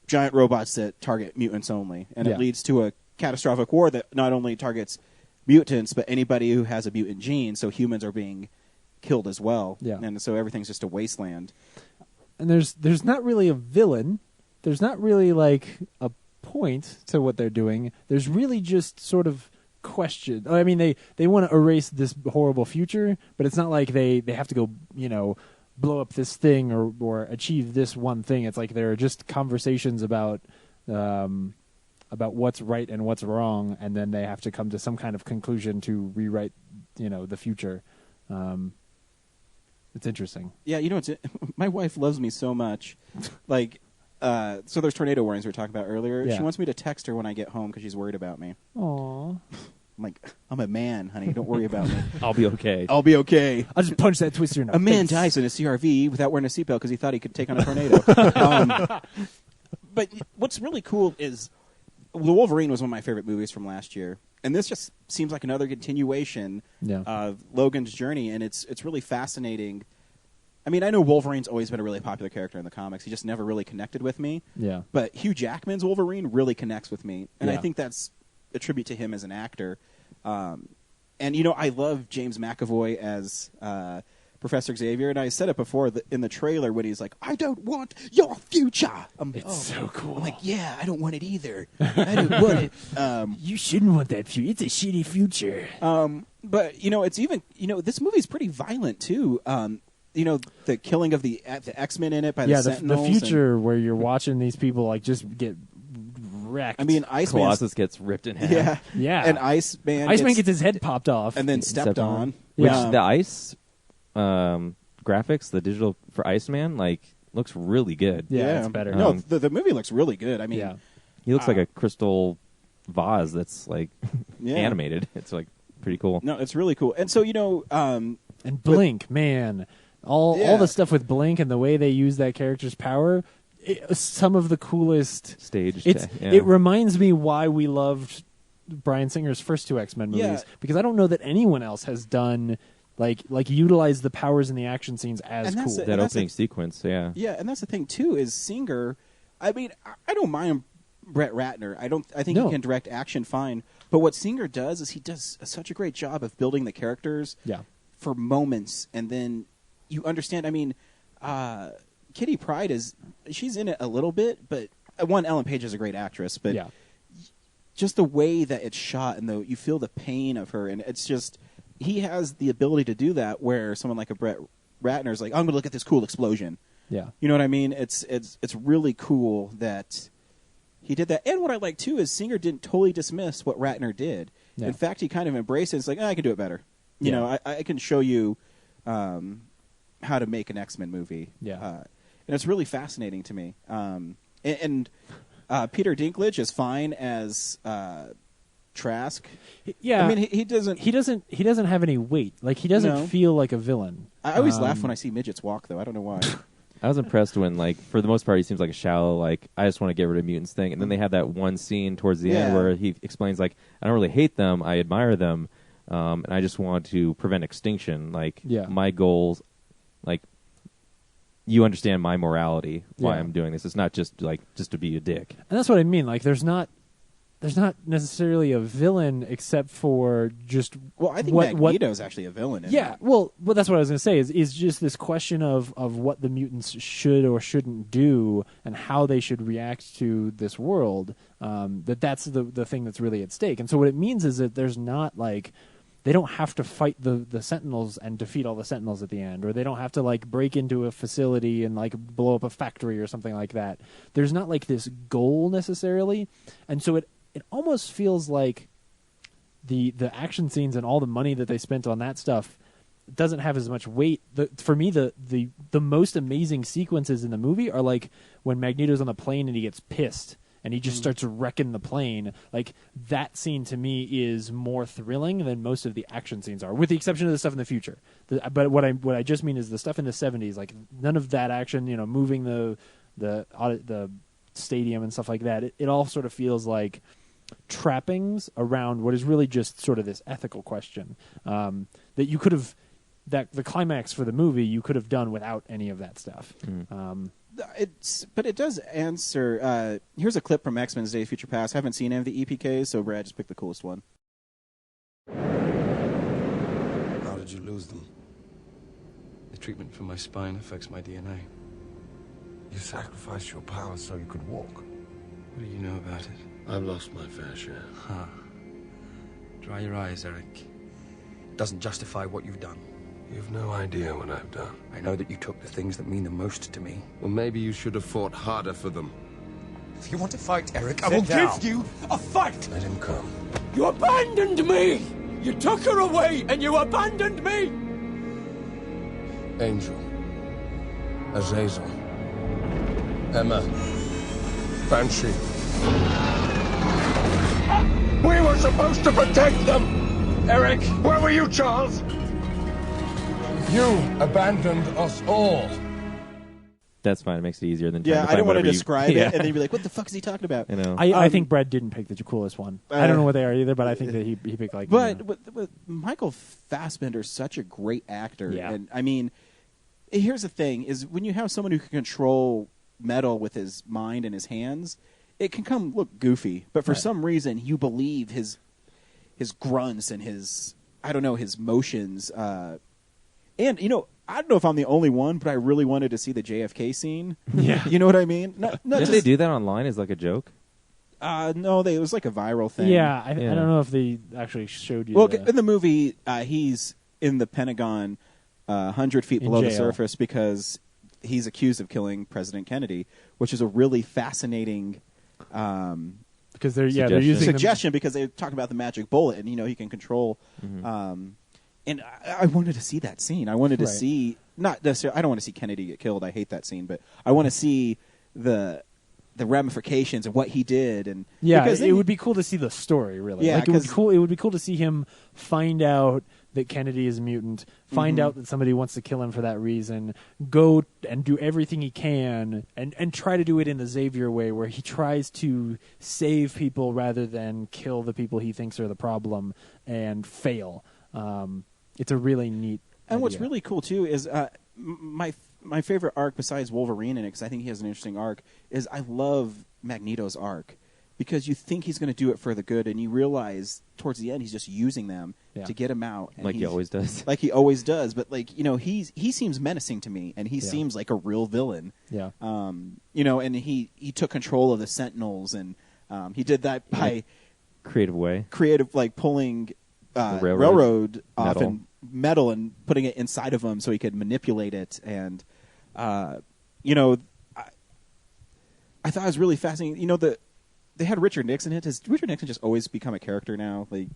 giant robots that target mutants only. And Yeah. it leads to a catastrophic war that not only targets mutants, but anybody who has a mutant gene, so humans are being killed as well. Yeah. And so everything's just a wasteland. And there's not really a villain. There's not really like a point to what they're doing. There's really just sort of question. I mean, they want to erase this horrible future, but it's not like they have to go, blow up this thing or achieve this one thing. It's like there are just conversations about what's right and what's wrong, and then they have to come to some kind of conclusion to rewrite, the future. It's interesting. Yeah, my wife loves me so much. Like, so there's tornado warnings we were talking about earlier. Yeah. She wants me to text her when I get home because she's worried about me. Aww. I'm like, I'm a man, honey. Don't worry about me. I'll be okay. I'll be okay. I'll just punch that twister in the A man face. dies in a CRV without wearing a seatbelt because he thought he could take on a tornado. But what's really cool is The Wolverine was one of my favorite movies from last year. And this just seems like another continuation of Logan's journey, and it's really fascinating. I mean, I know Wolverine's always been a really popular character in the comics. He just never really connected with me. Yeah. But Hugh Jackman's Wolverine really connects with me, and I Yeah. think that's a tribute to him as an actor. And, I love James McAvoy as Professor Xavier, and I said it before in the trailer when he's like, "I don't want your future." It's so cool. I'm like, yeah, I don't want it either. I don't want it. You shouldn't want that future. It's a shitty future. But it's even this movie's pretty violent too. The killing of the X-Men in it by the the Sentinels. future where you're watching these people like just get wrecked. I mean, Iceman. Colossus gets ripped in half. Yeah, Yeah. And Iceman gets his head popped off and then stepped on. Which Yeah. the ice graphics, the digital for Iceman, like looks really good. Yeah, it's better. No, the movie looks really good. I mean, he looks like a crystal vase that's like Yeah. animated. It's like pretty cool. No, it's really cool. And so and Blink, man, all the stuff with Blink and the way they use that character's power, some of the coolest staged. It reminds me why we loved Bryan Singer's first two X-Men movies, because I don't know that anyone else has done like utilize the powers in the action scenes as cool. That opening sequence, yeah. Yeah, and that's the thing too is Singer. I mean, I don't mind Brett Ratner. I think he can direct action fine. But what Singer does is he does such a great job of building the characters for moments, and then you understand. I mean, Kitty Pryde she's in it a little bit, but Ellen Page is a great actress, but just the way that it's shot and you feel the pain of her, and it's just he has the ability to do that. Where someone like a Brett Ratner is like, I'm going to look at this cool explosion. Yeah, you know what I mean. It's really cool that he did that. And what I like too is Singer didn't totally dismiss what Ratner did. In fact, he kind of embraced it. It's like, I can do it better. You know, I can show you how to make an X-Men movie. Yeah. And it's really fascinating to me. And Peter Dinklage is fine as Trask. Yeah, I mean he doesn't have any weight. Like he doesn't feel like a villain. I always laugh when I see midgets walk, though. I don't know why. I was impressed when, like, for the most part, he seems like a shallow, like, I just want to get rid of mutants thing. And then they have that one scene towards the end where he explains, like, I don't really hate them, I admire them, and I just want to prevent extinction. Like, my goals, like, you understand my morality, why I'm doing this. It's not just to be a dick. And that's what I mean. Like, there's not necessarily a villain except for just I think Magneto's actually a villain. Well, that's what I was going to say is just this question of what the mutants should or shouldn't do and how they should react to this world. That's the thing that's really at stake. And so what it means is that there's not like they don't have to fight the Sentinels and defeat all the Sentinels at the end, or they don't have to like break into a facility and like blow up a factory or something like that. There's not like this goal necessarily, and so it almost feels like the action scenes and all the money that they spent on that stuff doesn't have as much weight. For me, the most amazing sequences in the movie are like when Magneto's on the plane and he gets pissed and he just starts wrecking the plane. Like that scene to me is more thrilling than most of the action scenes are, with the exception of the stuff in the future. But what I just mean is the stuff in the 70s, like none of that action, moving the stadium and stuff like that. It all sort of feels like trappings around what is really just sort of this ethical question that you could have the climax for the movie you could have done without any of that stuff. But it does answer. Here's a clip from X-Men's Days of Future Past. Haven't seen any of the EPKs, so Brad just picked the coolest one. How did you lose them? The treatment for my spine affects my DNA. You sacrificed your powers so you could walk. What do you know about it? I've lost my fair share. Huh. Dry your eyes, Eric. Doesn't justify what you've done. You've no idea what I've done. I know that you took the things that mean the most to me. Well, maybe you should have fought harder for them. If you want to fight, Eric, I will give you a fight! Let him come. You abandoned me! You took her away and you abandoned me! Angel. Azazel. Emma. Banshee. We were supposed to protect them! Eric, where were you, Charles? You abandoned us all. That's fine. It makes it easier than I don't want to describe it and then you'd be like, what the fuck is he talking about? I think Brad didn't pick the coolest one. I don't know what they are either, but I think that he picked like. But Michael Fassbender's such a great actor, and I mean, here's the thing: is when you have someone who can control metal with his mind and his hands, it can look goofy, but for some reason you believe his grunts and his motions. And I don't know if I'm the only one, but I really wanted to see the JFK scene. Yeah, you know what I mean. Did they do that online as like a joke? No, it was like a viral thing. Yeah, I don't know if they actually showed you. Well, in the movie, he's in the Pentagon, 100 feet below the surface because he's accused of killing President Kennedy, which is a really fascinating because they're using suggestion because they talk about the magic bullet and he can control. And I wanted to see that scene. I wanted to see not necessarily. I don't want to see Kennedy get killed. I hate that scene, but I want to see the ramifications of what he did, and because it would be cool to see the story. Really, Yeah, like, it would be cool to see him find out that Kennedy is a mutant, find out that somebody wants to kill him for that reason, go and do everything he can, and try to do it in the Xavier way, where he tries to save people rather than kill the people he thinks are the problem, and fail. It's a really neat. And what's idea. really cool too is my favorite arc besides Wolverine in it, because I think he has an interesting arc, is I love Magneto's arc, because you think he's going to do it for the good, and you realize towards the end he's just using them to get him out, and like he always does. Like he always does, but like he seems menacing to me, and he seems like a real villain. Yeah. And he took control of the Sentinels, and he did that by creative way, like pulling railroad off metal. and metal and putting it inside of him so he could manipulate it, and I thought it was really fascinating. They had Richard Nixon in it. Has Richard Nixon just always become a character now? Like,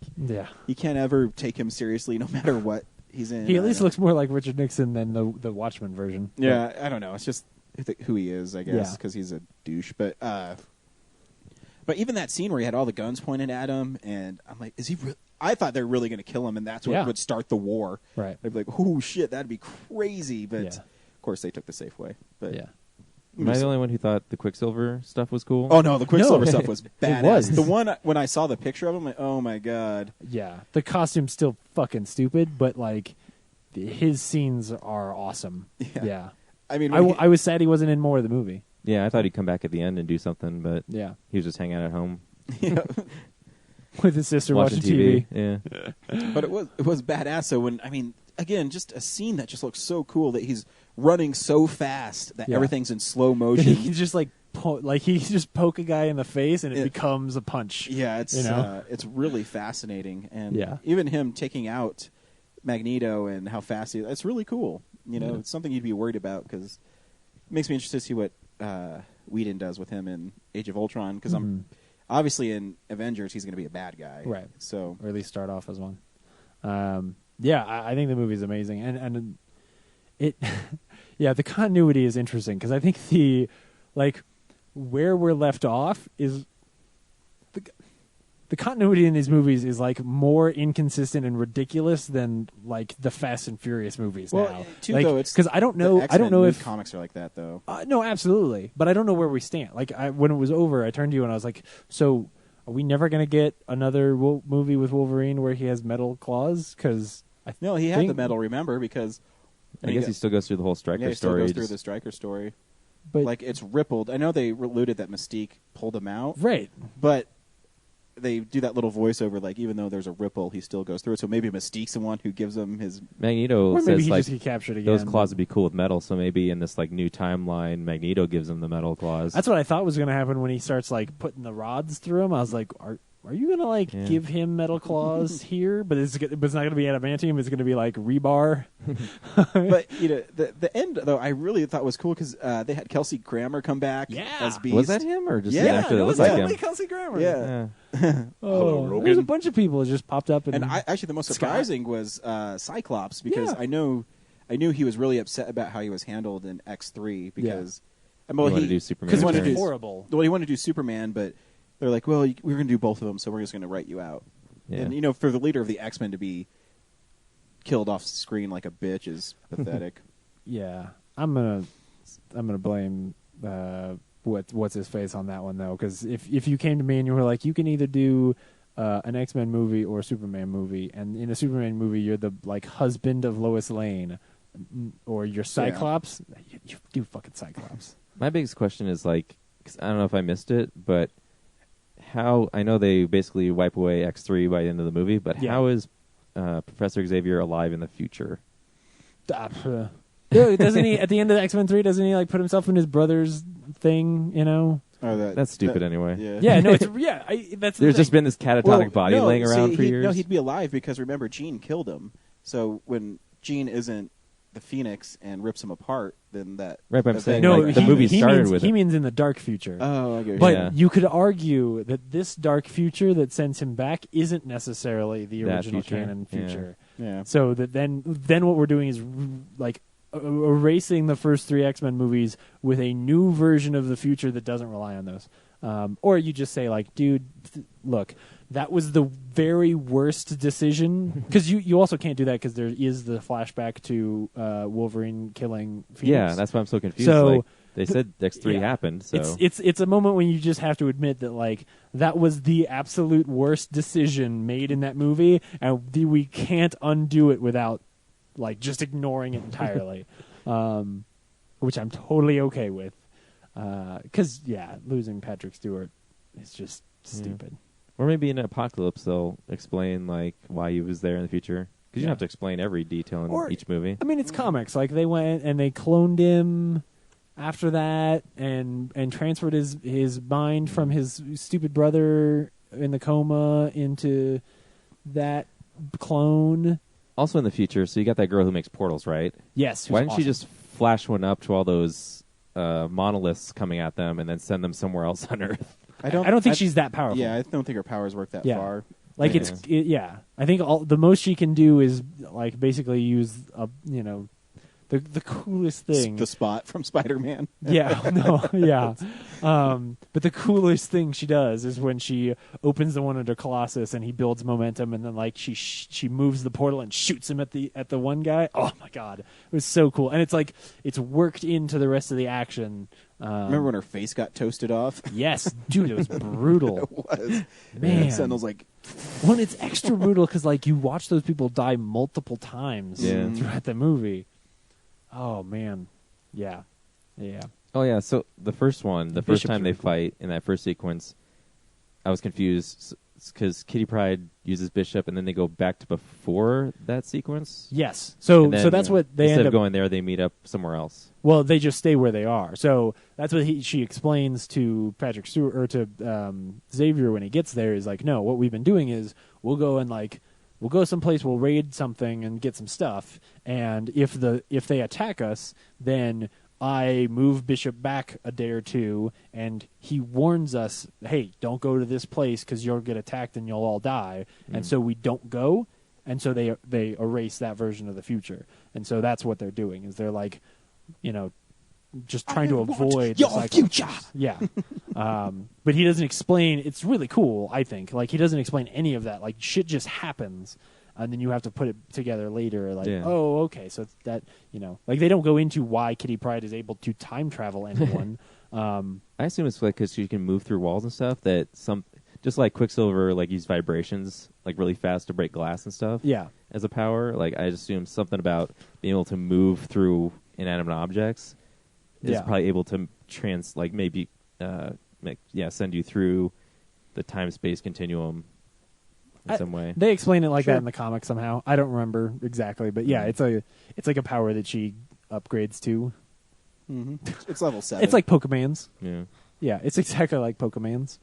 you can't ever take him seriously, no matter what he's in. He at least looks more like Richard Nixon than the Watchmen version. Yeah, I don't know. It's just who he is, I guess, because he's a douche. But even that scene where he had all the guns pointed at him, and I'm like, is he? I thought they were really going to kill him, and that's what would start the war. Right? They'd be like, "Oh shit, that'd be crazy." But of course, they took the safe way. But Am I the only one who thought the Quicksilver stuff was cool? Oh no, the Quicksilver stuff was badass. It was. The one when I saw the picture of him, like, oh my god. Yeah, the costume's still fucking stupid, but like his scenes are awesome. Yeah. I mean, I was sad he wasn't in more of the movie. Yeah, I thought he'd come back at the end and do something, but yeah, he was just hanging out at home. With his sister watching TV. Yeah. But it was badass. So again, just a scene that just looks so cool that he's running so fast that everything's in slow motion. He just he just poke a guy in the face and it becomes a punch. Yeah, it's really fascinating, and even him taking out Magneto and how fast it's really cool. It's something you'd be worried about, because it makes me interested to see what Whedon does with him in Age of Ultron, because I'm obviously in Avengers he's going to be a bad guy, right? So, or at least start off as one. I think the movie's amazing, and it, the continuity is interesting, because I think where we're left off is the continuity in these movies is like more inconsistent and ridiculous than like the Fast and Furious movies now. Though, it's because I don't know if comics are like that though. No, absolutely, but I don't know where we stand. Like when it was over, I turned to you and I was like, "So, are we never going to get another movie with Wolverine where he has metal claws?" Because he had the metal. Remember, because I guess he still goes through the whole Stryker he story. Still goes through the Stryker story, but like it's rippled. I know they alluded that Mystique pulled him out, right? But they do that little voiceover, like even though there's a ripple, he still goes through it. So maybe Mystique's the one who gives him his Magneto. Or maybe says he like just get captured again. Those claws would be cool with metal. So maybe in this like new timeline, Magneto gives him the metal claws. That's what I thought was going to happen when he starts like putting the rods through him. I was like, are you gonna like give him metal claws here? But it's not gonna be adamantium. It's gonna be like rebar. But the end though, I really thought was cool, because they had Kelsey Grammer come back as Beast. Was that him or just an actor that it was looked like him? Kelsey Grammer. Yeah. Hello, Rogan. There's a bunch of people that just popped up. And actually, the most surprising was Cyclops, because I knew he was really upset about how he was handled in X3, because he wanted to do Superman. Because it was horrible. Well, he wanted to do Superman, but they're like, well, we're going to do both of them, so we're just going to write you out. Yeah. And for the leader of the X-Men to be killed off screen like a bitch is pathetic. Yeah, I'm gonna blame what's his face on that one though, because if you came to me and you were like, you can either do an X-Men movie or a Superman movie, and in a Superman movie you're the like husband of Lois Lane, or you're Cyclops, you do fucking Cyclops. My biggest question is like, because I don't know if I missed it, but how I know they basically wipe away X3 by the end of the movie, but how is Professor Xavier alive in the future? Doesn't he at the end of X-Men 3? Doesn't he like put himself in his brother's thing? That's stupid anyway. No, it's that's. There's just been this catatonic body laying around for years. No, he'd be alive because remember, Jean killed him. So when Jean isn't the Phoenix and rips him apart, then that... Right, but I'm saying no, the movie started with it. He means in the dark future. Oh, I get But you could argue that this dark future that sends him back isn't necessarily the original canon future. Yeah. So that then what we're doing is like erasing the first 3 X-Men movies with a new version of the future that doesn't rely on those. Or you just say, like, dude, look, that was the very worst decision. Because you also can't do that because there is the flashback to Wolverine killing Phoenix. Yeah, that's why I'm so confused. So, like, they said X3 happened. So it's a moment when you just have to admit that, like, that was the absolute worst decision made in that movie, and we can't undo it without, like, just ignoring it entirely, which I'm totally okay with. Because losing Patrick Stewart is just stupid. Or maybe in Apocalypse they'll explain like why he was there in the future. Because you don't have to explain every detail in each movie. I mean, it's comics. Like, they went and they cloned him after that, and transferred his mind from his stupid brother in the coma into that clone. Also in the future, so you got that girl who makes portals, right? Yes. Why didn't she just flash one up to all those monoliths coming at them and then send them somewhere else on Earth? I don't think she's that powerful. Yeah, I don't think her powers work that far. Like, I think the most she can do is, like, basically use the coolest thing. The Spot from Spider-Man. But the coolest thing she does is when she opens the one under Colossus and he builds momentum, and then, like, she moves the portal and shoots him at the one guy. Oh my god, it was so cool, and it's like it's worked into the rest of the action. Remember when her face got toasted off? Yes, dude, it was brutal. It was, man. Sentinel's like, well, it's extra brutal because, like, you watch those people die multiple times throughout the movie. Oh man, yeah. Oh yeah. So the first one, the first time they cool. fight in that first sequence, I was confused because Kitty Pryde uses Bishop, and then they go back to before that sequence. Yes. So that's what they instead end of up going there, they meet up somewhere else. Well, they just stay where they are. So that's what she explains to Patrick Stewart or to Xavier when he gets there. Is like, no, what we've been doing is we'll go someplace, we'll raid something and get some stuff, and if they attack us, then I move Bishop back a day or two, and he warns us, hey, don't go to this place because you'll get attacked and you'll all die. And so we don't go, and so they erase that version of the future. And so that's what they're doing, is they're like, just trying to avoid your future. Yeah. But he doesn't explain. It's really cool, I think. Like, he doesn't explain any of that. Like, shit just happens, and then you have to put it together later. Like, oh, okay, so it's that, like, they don't go into why Kitty Pryde is able to time travel anyone. I assume it's like because she can move through walls and stuff. That just like Quicksilver, like, use vibrations like really fast to break glass and stuff. Yeah. As a power, like, I assume something about being able to move through inanimate objects is probably able to send you through the time-space continuum in some way. They explain it like that in the comics somehow. I don't remember exactly, but yeah, it's like a power that she upgrades to. Mm-hmm. It's level 7. It's like Pokemon's. Yeah, it's exactly like Pokemon's.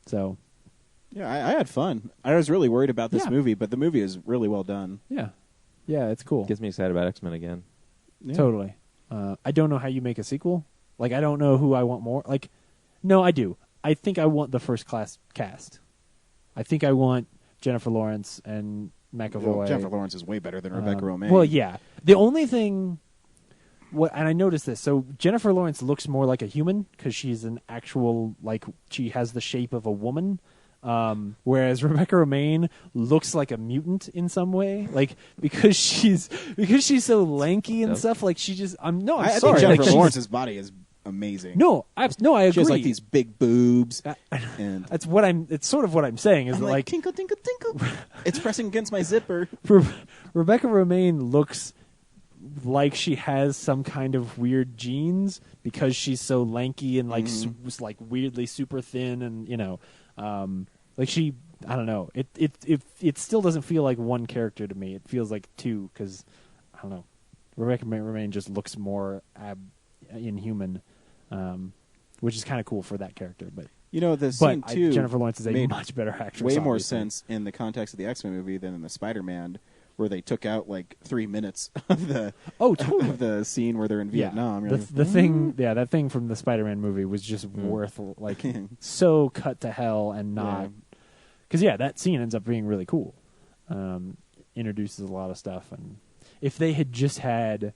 So, yeah, I had fun. I was really worried about this movie, but the movie is really well done. Yeah, it's cool. Gets me excited about X-Men again. Yeah. Totally. I don't know how you make a sequel. Like, I don't know who I want more. Like, no, I do. I think I want the first class cast. I think I want Jennifer Lawrence and McAvoy. Well, Jennifer Lawrence is way better than Rebecca Romijn. Well, yeah. The only thing, and I noticed this. So Jennifer Lawrence looks more like a human because she's an actual, like, she has the shape of a woman. Whereas Rebecca Romijn looks like a mutant in some way, like because she's so lanky and stuff. Like, she just I sorry. think Jennifer like, Lawrence's body is amazing. No, I agree. She has like these big boobs, and that's what I'm. It's sort of what I'm saying is I'm that, like tinkle tinkle tinkle. It's pressing against my zipper. Rebecca Romijn looks like she has some kind of weird genes because she's so lanky and like like weirdly super thin, and like she, I don't know. It still doesn't feel like one character to me. It feels like two because I don't know. Rebecca Romijn just looks more inhuman, which is kind of cool for that character. But the scene too. Jennifer Lawrence is a much better actress. Way more obviously. sense in the context of the X-Men movie than in the Spider-Man, where they took out like 3 minutes of the of the scene where they're in Vietnam. The thing, that thing from the Spider-Man movie was just worth like so cut to hell and not because that scene ends up being really cool. Introduces a lot of stuff, and if they just had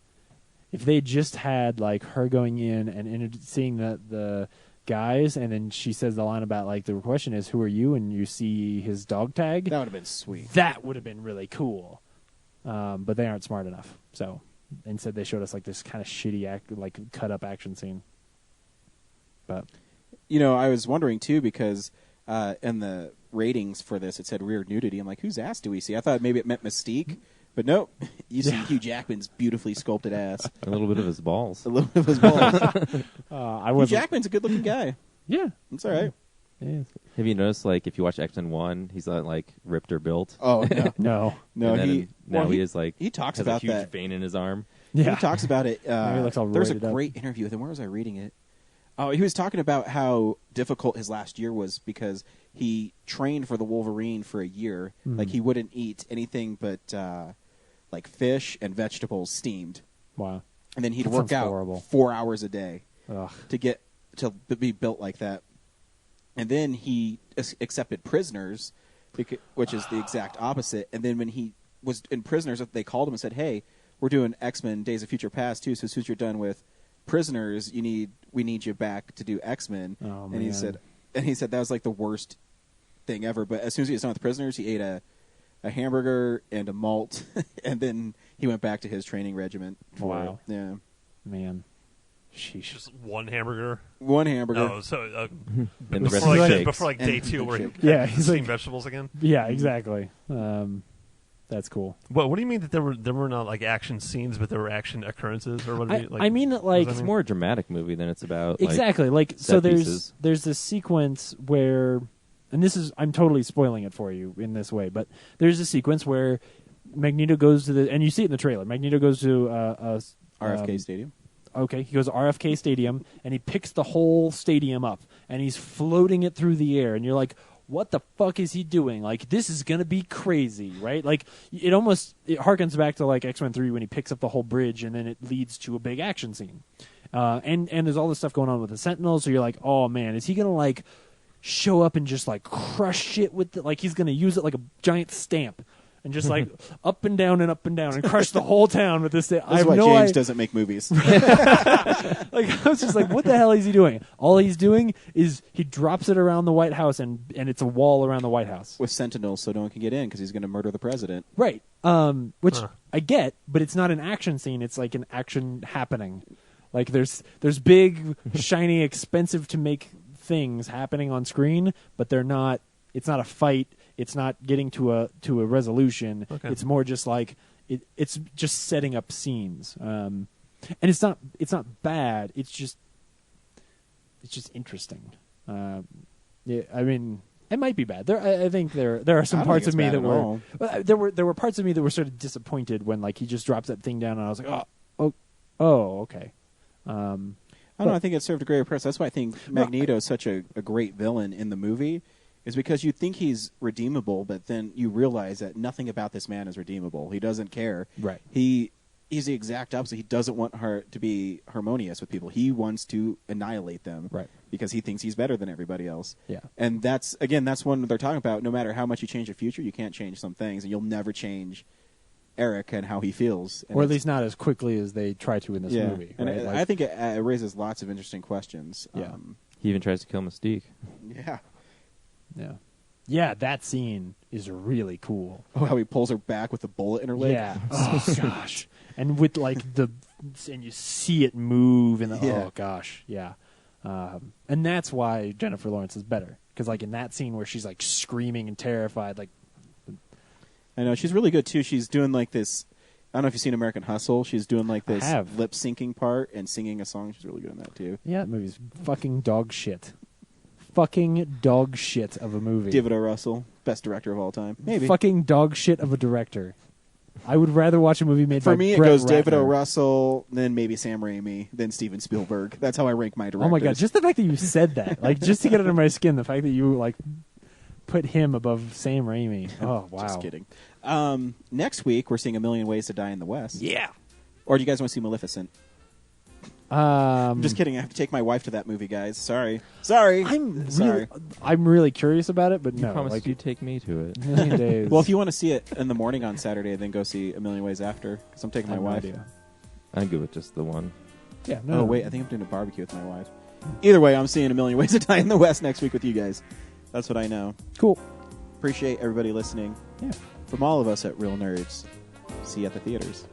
like her going in and seeing the guys, and then she says the line about like the question is, "Who are you?" and you see his dog tag. That would have been sweet. That would have been really cool. But they aren't smart enough. So instead, they showed us like this kind of shitty like cut up action scene. But I was wondering too because in the ratings for this it said rear nudity. I'm like, whose ass do we see? I thought maybe it meant Mystique, but nope. You see Hugh Jackman's beautifully sculpted ass. A little bit of his balls. A little bit of his balls. Hugh Jackman's a good-looking guy. Yeah, it's all right. Yeah. Have you noticed, like, if you watch X-Men 1, he's not, like, ripped or built? Oh, no. No, he is, like, he talks has about a huge that. vein in his arm. Yeah. He talks about it. He looks all there's a roided up. great interview with him. Where was I reading it? Oh, he was talking about how difficult his last year was because he trained for the Wolverine for a year. Mhm. Like, he wouldn't eat anything but, like, fish and vegetables steamed. Wow. And then he'd That work sounds out horrible. 4 hours a day Ugh. to be built like that. And then he accepted Prisoners, which is the exact opposite. And then when he was in Prisoners, they called him and said, "Hey, we're doing X-Men Days of Future Past too. So as soon as you're done with Prisoners, we need you back to do X-Men." Oh, and man. he said that was like the worst thing ever. But as soon as he was done with Prisoners, he ate a hamburger and a malt, and then he went back to his training regiment. Wow. Yeah. Man. Sheesh. Just one hamburger. One hamburger. Oh, so And the rest before, of the before shakes. day And 2, where he shake. Yeah, had he's steamed like- vegetables again. Yeah, exactly. That's cool. What do you mean that there were not like action scenes, but there were action occurrences, or what? I mean, like, It's more a dramatic movie than it's about, exactly. Like, so set there's pieces. this sequence where, and this is, I'm totally spoiling it for you in this way, but there's a sequence where Magneto goes to and you see it in the trailer. Magneto goes to RFK Stadium. Okay, he goes to RFK Stadium and he picks the whole stadium up and he's floating it through the air, and you're like, what the fuck is he doing? Like, this is gonna be crazy, right? Like, it harkens back to like X-Men 3 when he picks up the whole bridge and then it leads to a big action scene. And there's all this stuff going on with the Sentinels, so you're like, oh man, is he gonna like show up and just like crush shit with like he's gonna use it like a giant stamp and just like up and down and crush the whole town with this thing. That's why James doesn't make movies. Like, I was just like, what the hell is he doing? All he's doing is he drops it around the White House, and it's a wall around the White House. With Sentinels, so no one can get in because he's going to murder the president. Right. Which I get, but it's not an action scene. It's like an action happening. Like, there's big, shiny, expensive to make things happening on screen, but they're not. It's not a fight. It's not getting to a resolution. Okay. It's more just like it's just setting up scenes. And it's not bad. It's just interesting. Yeah, I mean, it might be bad. I think there are some I don't parts think of me it's that bad at were all. there were parts of me that were sort of disappointed when like he just drops that thing down and I was like, oh okay. I don't know. I think it served a greater purpose. That's why I think Magneto is such a great villain in the movie, is because you think he's redeemable, but then you realize that nothing about this man is redeemable. He doesn't care. Right. He's the exact opposite. He doesn't want her to be harmonious with people. He wants to annihilate them. Right. Because he thinks he's better than everybody else. Yeah. And that's one they're talking about. No matter how much you change the future, you can't change some things, and you'll never change Eric and how he feels. And Or at it's- least not as quickly as they try to in this movie. And right? I think it raises lots of interesting questions. Yeah. He even tries to kill Mystique. Yeah. Yeah, that scene is really cool. Oh, how he pulls her back with the bullet in her leg. Yeah. Oh gosh. And with like and you see it move and oh gosh, yeah. And that's why Jennifer Lawrence is better, because like in that scene where she's like screaming and terrified, like I know she's really good too. She's doing like this. I don't know if you've seen American Hustle. She's doing like this lip syncing part and singing a song. She's really good in that too. yeah, that movie's fucking dog shit. Fucking dog shit of a movie. David O. Russell, best director of all time. Maybe. Fucking dog shit of a director. I would rather watch a movie made by For me, it Brett goes David O. Ratner. Russell, then maybe Sam Raimi, then Steven Spielberg. That's how I rank my directors. Oh my god! Just the fact that you said that, like, just to get under my skin, the fact that you like put him above Sam Raimi. Oh wow! Just kidding. Next week, we're seeing A Million Ways to Die in the West. Yeah. Or do you guys want to see Maleficent? I'm just kidding. I have to take my wife to that movie, guys. Sorry. I'm really curious about it, but You no. promised Like, you'd take me to it. Million Days. Well, if you want to see it in the morning on Saturday, then go see A Million Ways After, because I'm taking I my have no wife. idea. I'm good with just the one. Yeah. No. Oh, wait. I think I'm doing a barbecue with my wife. Either way, I'm seeing A Million Ways to Die in the West next week with you guys. That's what I know. Cool. Appreciate everybody listening. Yeah. From all of us at Real Nerds. See you at the theaters.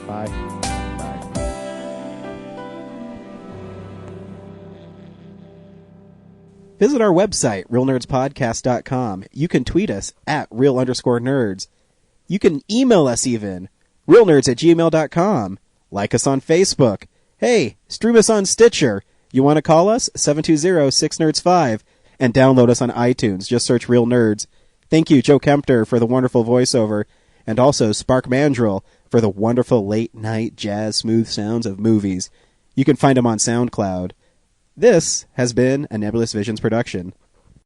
Bye. Bye. Visit our website, realnerdspodcast.com. You can tweet us at real_nerds. You can email us even, realnerds@gmail.com. Like us on Facebook. Hey, stream us on Stitcher. You want to call us? 720-6nerds5. And download us on iTunes. Just search Real Nerds. Thank you, Joe Kempter, for the wonderful voiceover. And also Spark Mandrill for the wonderful late-night jazz smooth sounds of movies. You can find him on SoundCloud. This has been a Nebulous Visions production.